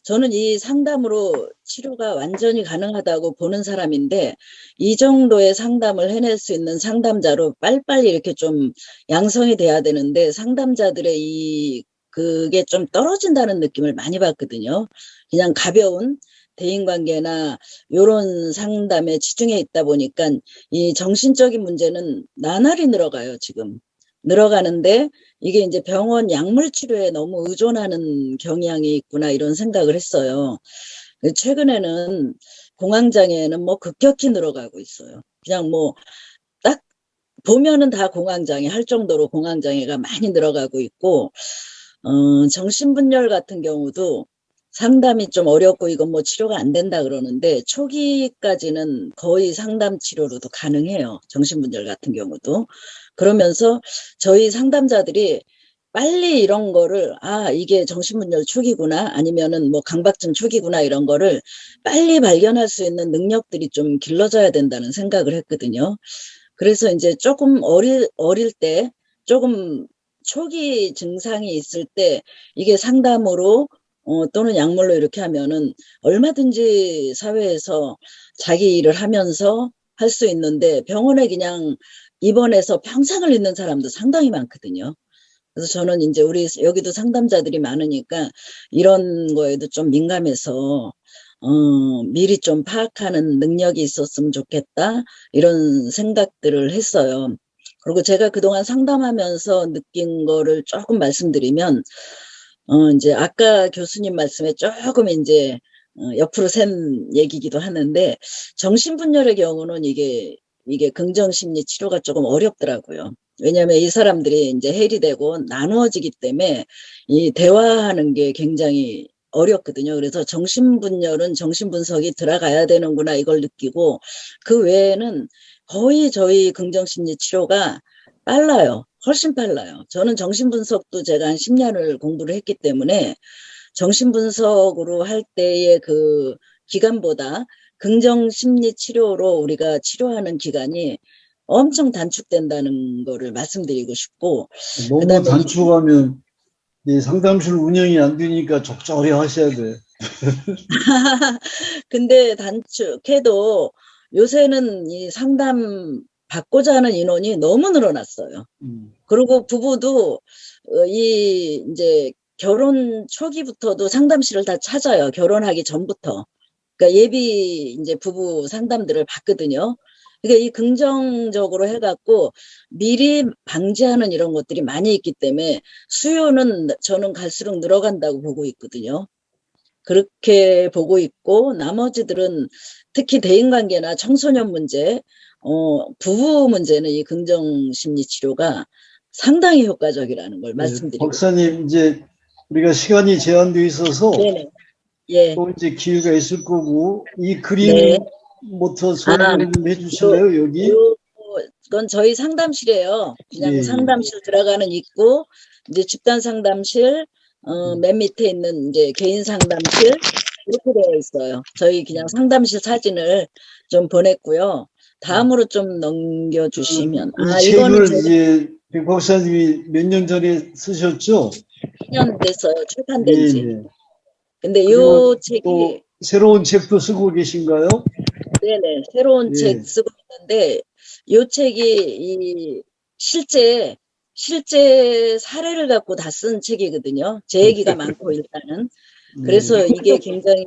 저는 이 상담으로 치료가 완전히 가능하다고 보는 사람인데 이 정도의 상담을 해낼 수 있는 상담자로 빨리빨리 이렇게 좀 양성이 돼야 되는데 상담자들의 그게 좀 떨어진다는 느낌을 많이 받거든요. 그냥 가벼운 대인관계나 이런 상담에 치중해 있다 보니까 이 정신적인 문제는 나날이 늘어가요, 지금. 늘어가는데 이게 이제 병원 약물 치료에 너무 의존하는 경향이 있구나 이런 생각을 했어요. 최근에는 공황장애는 뭐 급격히 늘어가고 있어요. 그냥 뭐 딱 보면은 다 공황장애 할 정도로 공황장애가 많이 늘어가고 있고 정신분열 같은 경우도 상담이 좀 어렵고 이건 뭐 치료가 안 된다 그러는데 초기까지는 거의 상담 치료로도 가능해요. 정신분열 같은 경우도. 그러면서 저희 상담자들이 빨리 이런 거를 이게 정신분열 초기구나 아니면은 뭐 강박증 초기구나 이런 거를 빨리 발견할 수 있는 능력들이 좀 길러져야 된다는 생각을 했거든요. 그래서 이제 조금 어릴 때 조금 초기 증상이 있을 때 이게 상담으로 또는 약물로 이렇게 하면은 얼마든지 사회에서 자기 일을 하면서 할 수 있는데 병원에 그냥 입원해서 평생을 있는 사람도 상당히 많거든요. 그래서 저는 이제 우리 여기도 상담자들이 많으니까 이런 거에도 좀 민감해서 미리 좀 파악하는 능력이 있었으면 좋겠다 이런 생각들을 했어요. 그리고 제가 그동안 상담하면서 느낀 거를 조금 말씀드리면 이제 아까 교수님 말씀에 조금 이제 옆으로 샌 얘기기도 하는데 정신분열의 경우는 이게 긍정심리 치료가 조금 어렵더라고요. 왜냐하면 이 사람들이 이제 해리되고 나누어지기 때문에 이 대화하는 게 굉장히 어렵거든요. 그래서 정신분열은 정신분석이 들어가야 되는구나 이걸 느끼고 그 외에는 거의 저희 긍정심리 치료가 빨라요. 훨씬 빨라요. 저는 정신분석도 제가 한 10년을 공부를 했기 때문에 정신분석으로 할 때의 그 기간보다 긍정심리 치료로 우리가 치료하는 기간이 엄청 단축된다는 거를 말씀드리고 싶고 너무 그다음에 단축하면 이 상담실 운영이 안 되니까 적절히 하셔야 돼. 근데 단축해도 요새는 이 상담 받고자 하는 인원이 너무 늘어났어요. 그리고 부부도 이 이제 결혼 초기부터도 상담실을 다 찾아요. 결혼하기 전부터. 그러니까 예비 이제 부부 상담들을 받거든요. 그러니까 이 긍정적으로 해갖고 미리 방지하는 이런 것들이 많이 있기 때문에 수요는 저는 갈수록 늘어간다고 보고 있거든요. 그렇게 보고 있고 나머지들은 특히 대인관계나 청소년 문제, 부부 문제는 이 긍정심리 치료가 상당히 효과적이라는 걸 말씀드리고 박사님, 이제 우리가 시간이 제한되어 있어서 네네. 예. 또 이제 기회가 있을 거고 이 네. 그림부터 설명을 좀 해주실래요? 여기? 그건 저희 상담실이에요. 그냥 예. 상담실 들어가는 입구, 이제 집단 상담실, 맨 밑에 있는 이제 개인 상담실 이렇게 되어 있어요. 저희 그냥 상담실 사진을 좀 보냈고요. 다음으로 좀 넘겨주시면. 이 이거는 책을 제가 이제 백 박사님이 몇 년 전에 쓰셨죠? 2년 됐어요. 출판된 지. 네. 근데 그리고 이 책이 또 새로운 책도 쓰고 계신가요? 네네 새로운 예. 책 쓰고 있는데 이 책이 이 실제 사례를 갖고 다 쓴 책이거든요. 제 얘기가 많고 일단은 그래서 이게 굉장히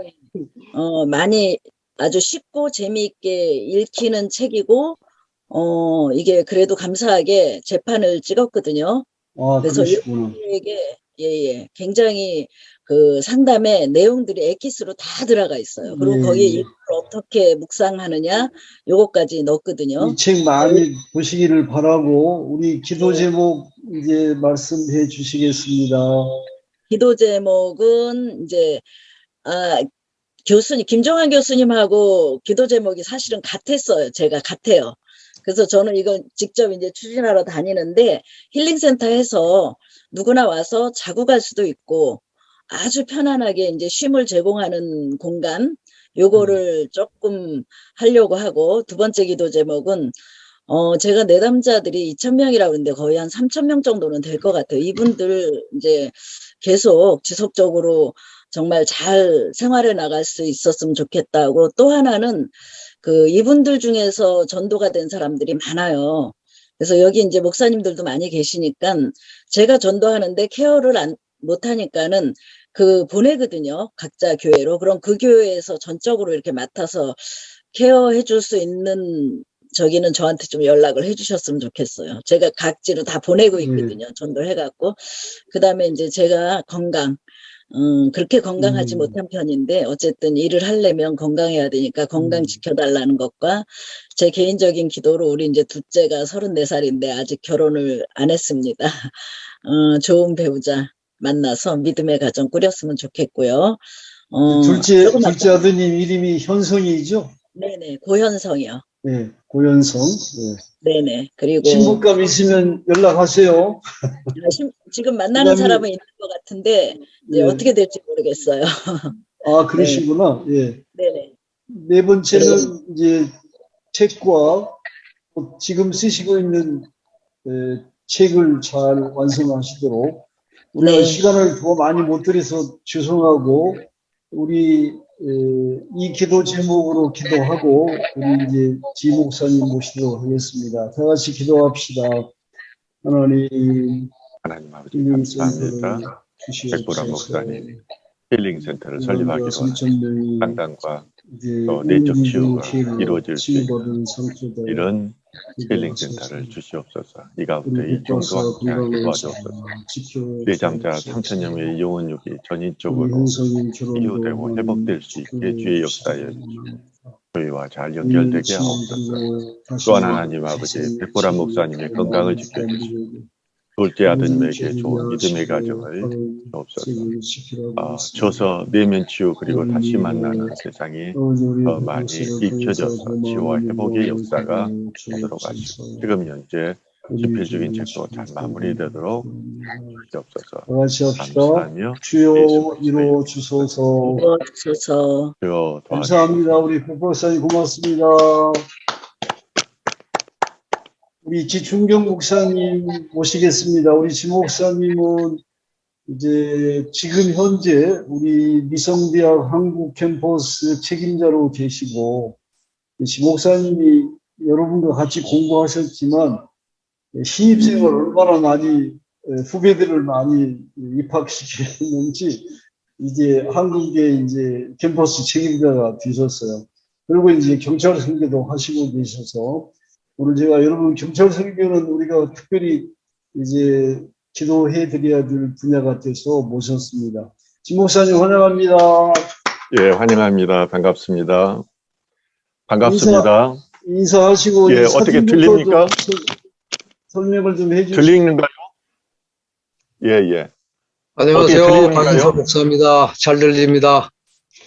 많이 아주 쉽고 재미있게 읽히는 책이고 이게 그래도 감사하게 재판을 찍었거든요. 아, 그래서 이 그러시구나. 책에 예, 굉장히 그 상담의 내용들이 엑기스로 다 들어가 있어요. 그리고 거기에 이걸 어떻게 묵상하느냐 요것까지 넣었거든요. 이 책 많이 보시기를 바라고 우리 기도 네. 제목 이제 말씀해 주시겠습니다. 기도 제목은 이제 교수님 김종환 교수님하고 기도 제목이 사실은 같았어요. 제가 같아요. 그래서 저는 이건 직접 이제 추진하러 다니는데 힐링센터에서 누구나 와서 자고 갈 수도 있고 아주 편안하게 이제 쉼을 제공하는 공간 요거를 조금 하려고 하고 두 번째 기도 제목은 제가 내담자들이 2,000명이라고 그러는데 거의 한 3,000명 정도는 될 것 같아요. 이분들 이제 계속 지속적으로 정말 잘 생활해 나갈 수 있었으면 좋겠다고 또 하나는 그 이분들 중에서 전도가 된 사람들이 많아요. 그래서 여기 이제 목사님들도 많이 계시니까 제가 전도하는데 케어를 못하니까는 그 보내거든요. 각자 교회로. 그럼 그 교회에서 전적으로 이렇게 맡아서 케어해 줄 수 있는 저기는 저한테 좀 연락을 해 주셨으면 좋겠어요. 제가 각지로 다 보내고 있거든요. 전도해갖고. 그 다음에 이제 제가 건강. 그렇게 건강하지 못한 편인데 어쨌든 일을 하려면 건강해야 되니까 건강 지켜달라는 것과 제 개인적인 기도로 우리 이제 둘째가 34살인데 아직 결혼을 안 했습니다. 좋은 배우자 만나서 믿음의 가정 꾸렸으면 좋겠고요. 둘째 아드님 이름이 현성이죠? 네네, 고현성이요. 네, 고현성. 네. 네네, 그리고 친분감 있으면 연락하세요. 지금 만나는 그다음에- 사람은 있는 것 같은데 이제 네. 어떻게 될지 모르겠어요. 아, 그러시구나. 예. 네네. 네 번째는 이제 책과 지금 쓰시고 있는 책을 잘 완성하시도록 우리가 네. 시간을 더 많이 못 드려서 죄송하고, 우리 이 기도 제목으로 기도하고 우리 이제 지 목사님 모시도록 하겠습니다. 다 같이 기도합시다. 하나님, 하나님 아버지 힐링 센터를 감사합니다. 백보람 주시옵소서. 목사님이 힐링 센터를 설립하기로 하는 3,000명이 상담과 이제 또 내적 치유가 치유를 이루어질 수 있는 치유받은 상처들 이런 힐링 센터를 주시옵소서. 이 가운데 이 우리 정도와 함께 건강을 도와주옵소서. 내장자 3,000여 명의 영혼육이 전인적으로 치유되고 회복될 수 있게 주의 역사에 저희와 잘 연결되게 하옵소서. 또한 하나님 아버지 백보람 목사님의 건강을 지켜주시고 둘째 아드님에게 좋은 믿음의 가정을 주옵소서. 줘서 내면 치유 그리고 다시 만나는 세상이 더 많이 익혀져서 치유와 회복의 역사가 되도록 하시고 지금 현재 집필적인 책도 잘 마무리되도록 주옵소서. 같이 합시다. 감사하며 주여 예수 이루어 주소서. 주셔서 주여 감사합니다. 우리 백 박사님 고맙습니다. 우리 지충경 목사님 모시겠습니다. 우리 지 목사님은 이제 지금 현재 우리 미성대학 한국 캠퍼스 책임자로 계시고, 지 목사님이 여러분과 같이 공부하셨지만 신입생을 얼마나 많이 후배들을 많이 입학시켰는지 이제 한국의 이제 캠퍼스 책임자가 되셨어요. 그리고 이제 경찰 선교도 하시고 계셔서 오늘 제가 여러분 경찰 선교는 우리가 특별히 이제 기도해 드려야 될 분야 같아서 모셨습니다. 지 목사님 환영합니다. 예, 환영합니다. 반갑습니다. 반갑습니다. 인사하시고 예, 이 어떻게 사진부터 들립니까? 좀 설명을 좀 해주시죠. 들리는가요? 예, 예. 안녕하세요. 어떻게 들리는가요? 박인서 목사입니다. 잘 들립니다.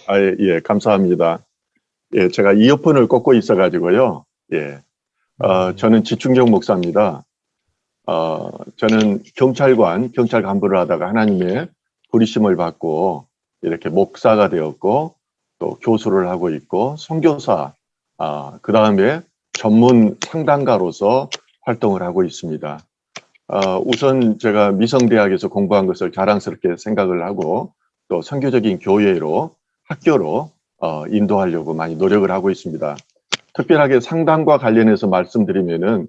아, 예, 감사합니다. 예, 제가 이어폰을 꽂고 있어가지고요. 예. 저는 지충경 목사입니다. 저는 경찰 간부를 하다가 하나님의 부르심을 받고 이렇게 목사가 되었고 또 교수를 하고 있고 선교사, 그 다음에 전문 상담가로서 활동을 하고 있습니다. 우선 제가 미성대학에서 공부한 것을 자랑스럽게 생각을 하고 또 선교적인 교회로 학교로 인도하려고 많이 노력을 하고 있습니다. 특별하게 상담과 관련해서 말씀드리면은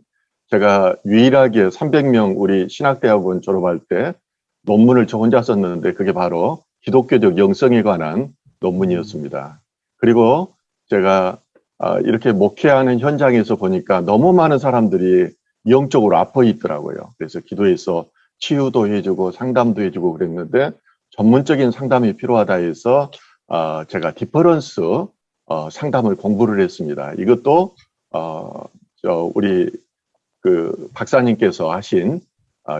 제가 유일하게 300명 우리 신학대학원 졸업할 때 논문을 저 혼자 썼는데 그게 바로 기독교적 영성에 관한 논문이었습니다. 그리고 제가 이렇게 목회하는 현장에서 보니까 너무 많은 사람들이 영적으로 아파 있더라고요. 그래서 기도해서 치유도 해주고 상담도 해주고 그랬는데 전문적인 상담이 필요하다 해서 제가 디퍼런스 상담을 공부를 했습니다. 이것도 우리 그 박사님께서 하신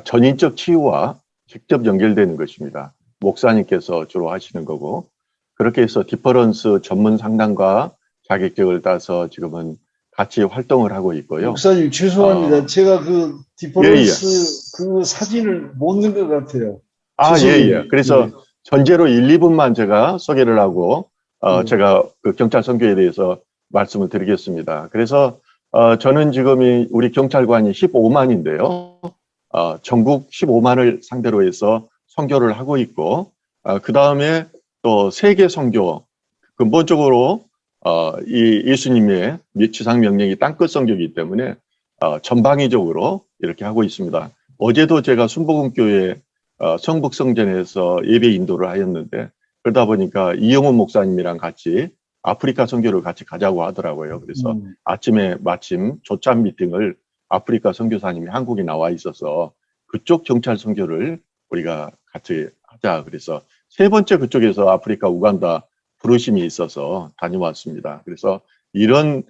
전인적 치유와 직접 연결되는 것입니다. 목사님께서 주로 하시는 거고 그렇게 해서 디퍼런스 전문 상담가 자격증을 따서 지금은 같이 활동을 하고 있고요. 목사님 죄송합니다. 제가 그 디퍼런스 예. 그 사진을 못 넣은 것 같아요. 예, 죄송해요. 예. 그래서 네. 전제로 1, 2분만 제가 소개를 하고 제가 그 경찰 선교에 대해서 말씀을 드리겠습니다. 그래서 저는 지금 우리 경찰관이 15만인데요. 전국 15만을 상대로 해서 선교를 하고 있고 그 다음에 또 세계 선교 근본적으로 이 예수님의 지상 명령이 땅끝 선교이기 때문에 전방위적으로 이렇게 하고 있습니다. 어제도 제가 순복음교회 성북성전에서 예배 인도를 하였는데 그러다 보니까 이영훈 목사님이랑 같이 아프리카 선교를 같이 가자고 하더라고요. 그래서 아침에 마침 조찬 미팅을 아프리카 선교사님이 한국에 나와 있어서 그쪽 경찰 선교를 우리가 같이 하자. 그래서 세 번째 그쪽에서 아프리카 우간다 부르심이 있어서 다녀왔습니다. 그래서 이런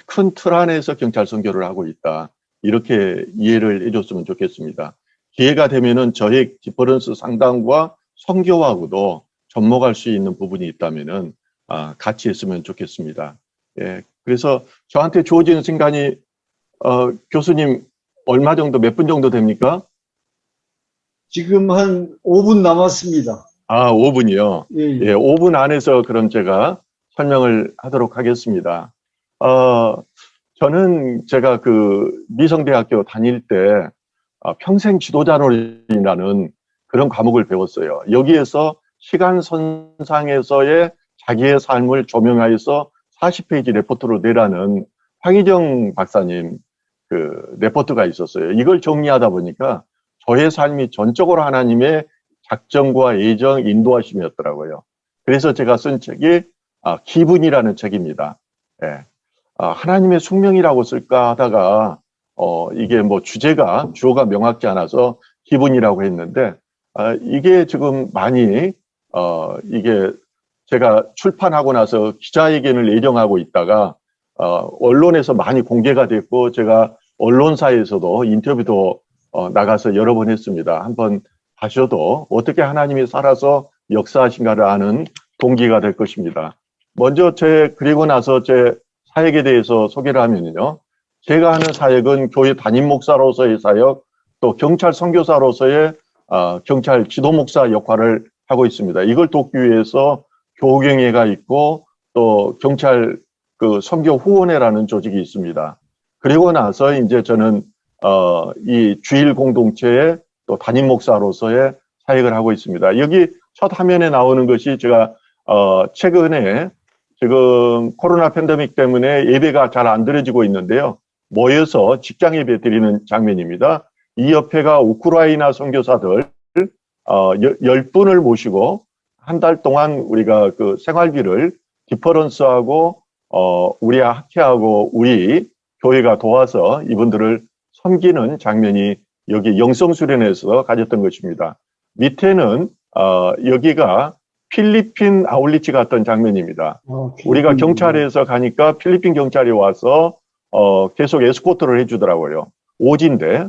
큰 틀 안에서 경찰 선교를 하고 있다. 이렇게 이해를 해줬으면 좋겠습니다. 기회가 되면은 저의 디퍼런스 상담과 선교하고도 접목할 수 있는 부분이 있다면은 같이 했으면 좋겠습니다. 예, 그래서 저한테 주어지는 시간이 교수님 얼마 정도 몇 분 정도 됩니까? 지금 한 5분 남았습니다. 5분이요. 예, 예. 예, 5분 안에서 그럼 제가 설명을 하도록 하겠습니다. 저는 제가 그 미성대학교 다닐 때 평생 지도자론이라는 그런 과목을 배웠어요. 여기에서 시간선상에서의 자기의 삶을 조명하여서 40페이지 레포트로 내라는 황희정 박사님 그 레포트가 있었어요. 이걸 정리하다 보니까 저의 삶이 전적으로 하나님의 작정과 예정, 인도하심이었더라고요. 그래서 제가 쓴 책이 기분이라는 책입니다. 예. 하나님의 숙명이라고 쓸까 하다가 이게 뭐 주어가 명확지 않아서 기분이라고 했는데 이게 지금 많이 이게 제가 출판하고 나서 기자회견을 예정하고 있다가 언론에서 많이 공개가 됐고 제가 언론사에서도 인터뷰도 나가서 여러 번 했습니다. 한번 하셔도 어떻게 하나님이 살아서 역사하신가를 아는 동기가 될 것입니다. 먼저 그리고 나서 제 사역에 대해서 소개를 하면요. 제가 하는 사역은 교회 담임 목사로서의 사역, 또 경찰 선교사로서의 경찰 지도 목사 역할을 하고 있습니다. 이걸 돕기 위해서 교경회가 있고 또 경찰 그 선교 후원회라는 조직이 있습니다. 그리고 나서 이제 저는 이 주일 공동체의 또 담임 목사로서의 사역을 하고 있습니다. 여기 첫 화면에 나오는 것이 제가 최근에 지금 코로나 팬데믹 때문에 예배가 잘 안 드려지고 있는데요. 모여서 직장 예배 드리는 장면입니다. 이 협회가 우크라이나 선교사들 10분을 모시고 한 달 동안 우리가 그 생활비를 디퍼런스하고 우리 학회하고 우리 교회가 도와서 이분들을 섬기는 장면이 여기 영성수련회에서 가졌던 것입니다. 밑에는 여기가 필리핀 아울리치 갔던 장면입니다. 우리가 경찰에서 가니까 필리핀 경찰이 와서 계속 에스코트를 해주더라고요. 오지인데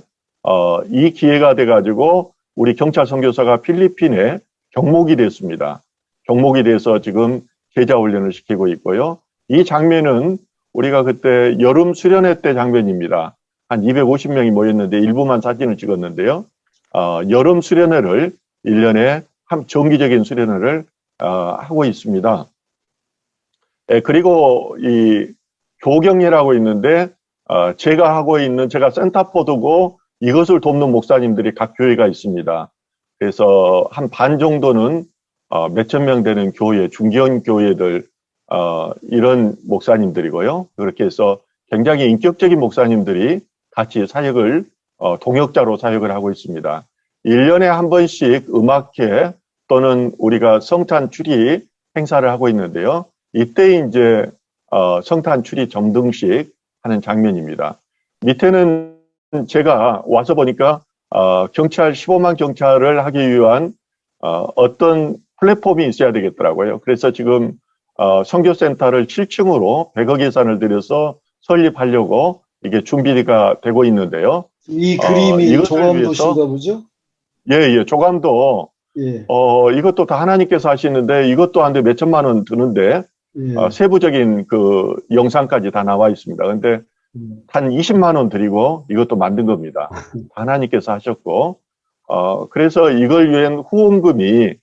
이 기회가 돼가지고 우리 경찰 선교사가 필리핀에 경목이 됐습니다. 경목이 돼서 지금 제자 훈련을 시키고 있고요. 이 장면은 우리가 그때 여름 수련회 때 장면입니다. 한 250명이 모였는데 일부만 사진을 찍었는데요. 여름 수련회를 1년에 정기적인 수련회를 하고 있습니다. 그리고 이 교경회라고 있는데 제가 센터포드고 이것을 돕는 목사님들이 각 교회가 있습니다. 그래서 한 반 정도는 몇천 명 되는 교회, 중견 교회들 이런 목사님들이고요. 그렇게 해서 굉장히 인격적인 목사님들이 같이 사역을 동역자로 사역을 하고 있습니다. 1년에 한 번씩 음악회 또는 우리가 성탄 추리 행사를 하고 있는데요. 이때 이제 성탄 추리 점등식 하는 장면입니다. 밑에는 제가 와서 보니까 경찰 15만 경찰을 하기 위한 어떤 플랫폼이 있어야 되겠더라고요. 그래서 지금 선교센터를 7층으로 100억 예산을 들여서 설립하려고 이게 준비가 되고 있는데요. 이 그림이 조감도신가 보죠? 예, 조감도. 예. 이것도 다 하나님께서 하시는데 이것도 한데 몇천만 원 드는데 예. 세부적인 그 영상까지 다 나와 있습니다. 근데 한 20만 원 드리고 이것도 만든 겁니다. 하나님께서 하셨고, 그래서 이걸 위한 후원금이,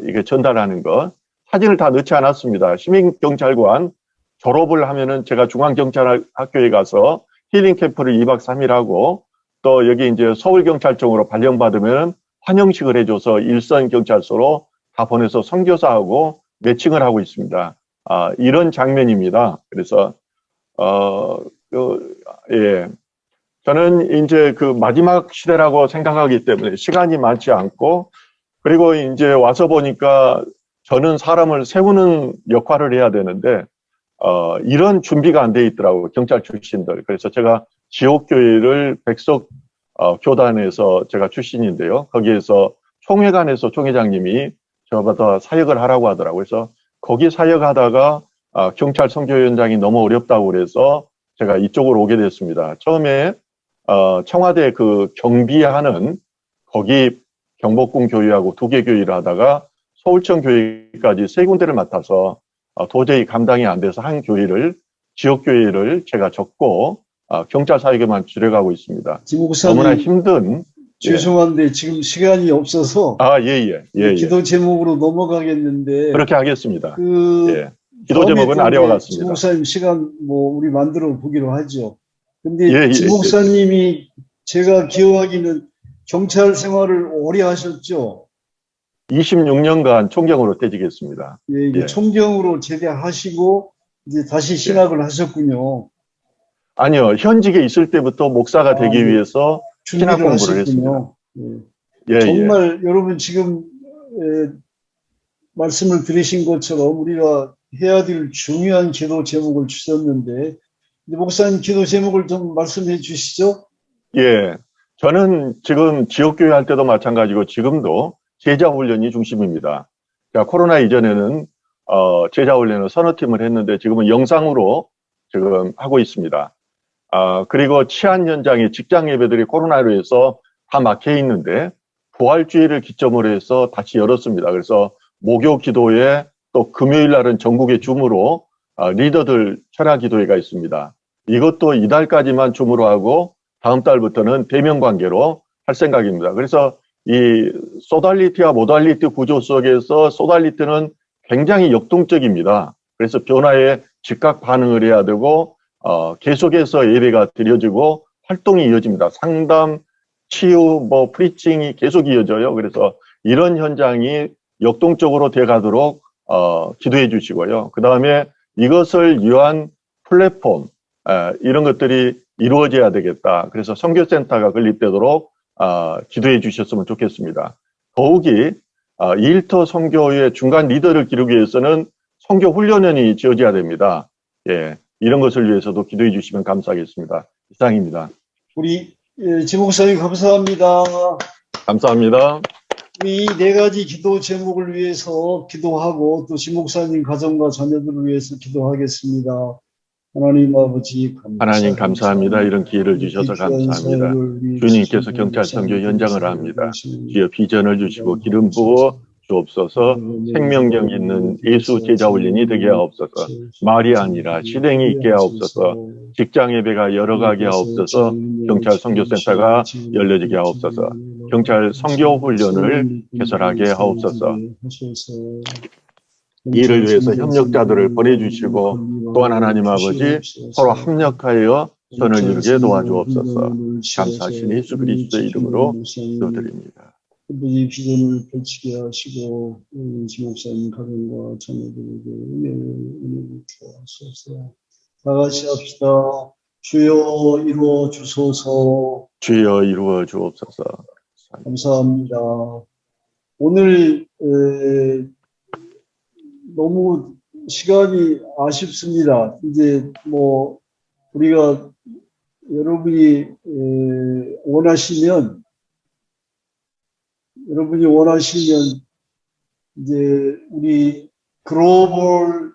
이게 전달하는 것, 사진을 다 넣지 않았습니다. 시민경찰관 졸업을 하면은 제가 중앙경찰학교에 가서 힐링 캠프를 2박 3일 하고, 또 여기 이제 서울경찰청으로 발령받으면 환영식을 해줘서 일선경찰서로 다 보내서 선교사하고 매칭을 하고 있습니다. 이런 장면입니다. 그래서, 예. 저는 이제 그 마지막 시대라고 생각하기 때문에 시간이 많지 않고, 그리고 이제 와서 보니까 저는 사람을 세우는 역할을 해야 되는데, 이런 준비가 안 돼 있더라고요. 경찰 출신들. 그래서 제가 지옥교회를 백석 교단에서 제가 출신인데요. 거기에서 총회관에서 총회장님이 저보다 사역을 하라고 하더라고요. 그래서 거기 사역하다가 경찰 선교위원장이 너무 어렵다고 그래서 제가 이쪽으로 오게 됐습니다. 처음에 청와대 그 경비하는 거기 경복궁 교회하고 2개 교회를 하다가 서울청 교회까지 3군데를 맡아서 도저히 감당이 안 돼서 한 교회를 지역교회를 제가 접고 경찰 사역에만 줄여가고 있습니다. 김 목사님, 너무나 힘든. 죄송한데 지금 시간이 없어서 예. 기도 제목으로 넘어가겠는데 그렇게 하겠습니다. 그 기도 제목은 아래와 같습니다. 김 목사님 시간 뭐 우리 만들어 보기로 하죠. 근데 예. 김 목사님이 제가 기억하기는 경찰 생활을 오래 하셨죠? 26년간 총경으로 퇴직했습니다. 예, 이게 예. 총경으로 제대하시고 이제 다시 신학을 하셨군요. 아니요, 현직에 있을 때부터 목사가 아, 되기 네. 위해서 신학 준비를 공부를 했습니다. 하셨군요. 예. 예, 예. 정말 여러분 지금 말씀을 들으신 것처럼 우리가 해야 될 중요한 기도 제목을 주셨는데 이제 목사님 기도 제목을 좀 말씀해 주시죠. 예. 저는 지금 지역교회 할 때도 마찬가지고 지금도 제자훈련이 중심입니다. 그러니까 코로나 이전에는 제자훈련을 서너 팀을 했는데 지금은 영상으로 지금 하고 있습니다. 그리고 치안 현장에 직장 예배들이 코로나로 해서 다 막혀 있는데 부활주의를 기점으로 해서 다시 열었습니다. 그래서 목요 기도회 또 금요일 날은 전국의 줌으로 리더들 철야 기도회가 있습니다. 이것도 이달까지만 줌으로 하고 다음 달부터는 대면 관계로 할 생각입니다. 그래서 이 소달리티와 모달리티 구조 속에서 소달리티는 굉장히 역동적입니다. 그래서 변화에 즉각 반응을 해야 되고 계속해서 예배가 드려지고 활동이 이어집니다. 상담, 치유, 프리칭이 계속 이어져요. 그래서 이런 현장이 역동적으로 돼가도록 기도해 주시고요. 그 다음에 이것을 위한 플랫폼 이런 것들이 이루어져야 되겠다. 그래서 선교센터가 건립되도록 기도해 주셨으면 좋겠습니다. 더욱이 일터 선교의 중간 리더를 기르기 위해서는 선교 훈련원이 지어져야 됩니다. 예, 이런 것을 위해서도 기도해 주시면 감사하겠습니다. 이상입니다. 우리 지 목사님 감사합니다. 감사합니다. 우리 이 네 가지 기도 제목을 위해서 기도하고 또 지 목사님 가정과 자녀들을 위해서 기도하겠습니다. 하나님 아버지 감사합니다. 하나님 감사합니다. 이런 기회를 주셔서 감사합니다. 주님께서 경찰 선교 현장을 합니다. 주여 비전을 주시고 기름 부어 주옵소서. 생명력 있는 예수 제자 훈련이 되게 하옵소서. 말이 아니라 실행이 있게 하옵소서. 직장 예배가 열어가게 하옵소서. 경찰 선교센터가 열려지게 하옵소서. 경찰 선교 훈련을 개설하게 하옵소서. 이를 위해서 협력자들을 보내주시고 또한 하나님 아버지 서로 합력하여 선을 이루게 도와주옵소서. 감사하신 예수 그리스도의 이름으로 기도드립니다. 이 비전을 펼치게 하시고 지 목사님 가정과 자녀들에게 은혜를 주옵소서. 다 같이 합시다. 주여 이루어 주소서. 주여 이루어 주옵소서. 감사합니다. 오늘 너무 시간이 아쉽습니다. 이제 우리가 여러분이 원하시면 이제 우리 글로벌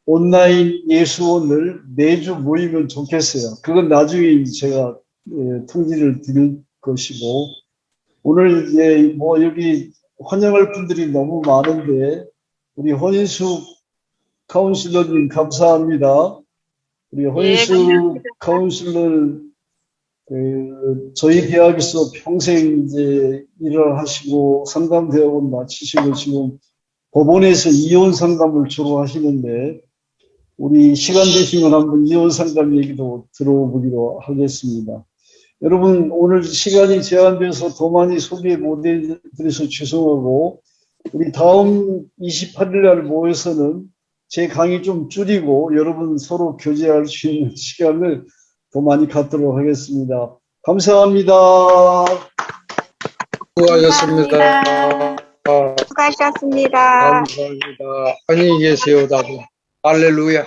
온라인 예수원을 매주 모이면 좋겠어요. 그건 나중에 제가 통지를 드릴 것이고 오늘 이제 여기 환영할 분들이 너무 많은데 우리 헌인숙 카운슬러님 감사합니다. 우리 헌인숙 카운슬러 저희 대학에서 평생 이제 일을 하시고 상담대학원 마치시고 지금 법원에서 이혼 상담을 주로 하시는데 우리 시간 되시면 한번 이혼 상담 얘기도 들어보기로 하겠습니다. 여러분 오늘 시간이 제한돼서 더 많이 소개 못 해드려서 죄송하고 우리 다음 28일 날 모여서는 제 강의 좀 줄이고 여러분 서로 교제할 수 있는 시간을 더 많이 갖도록 하겠습니다. 감사합니다. 수고하셨습니다. 수고하셨습니다. 감사합니다. 안녕히 계세요, 다들. 할렐루야.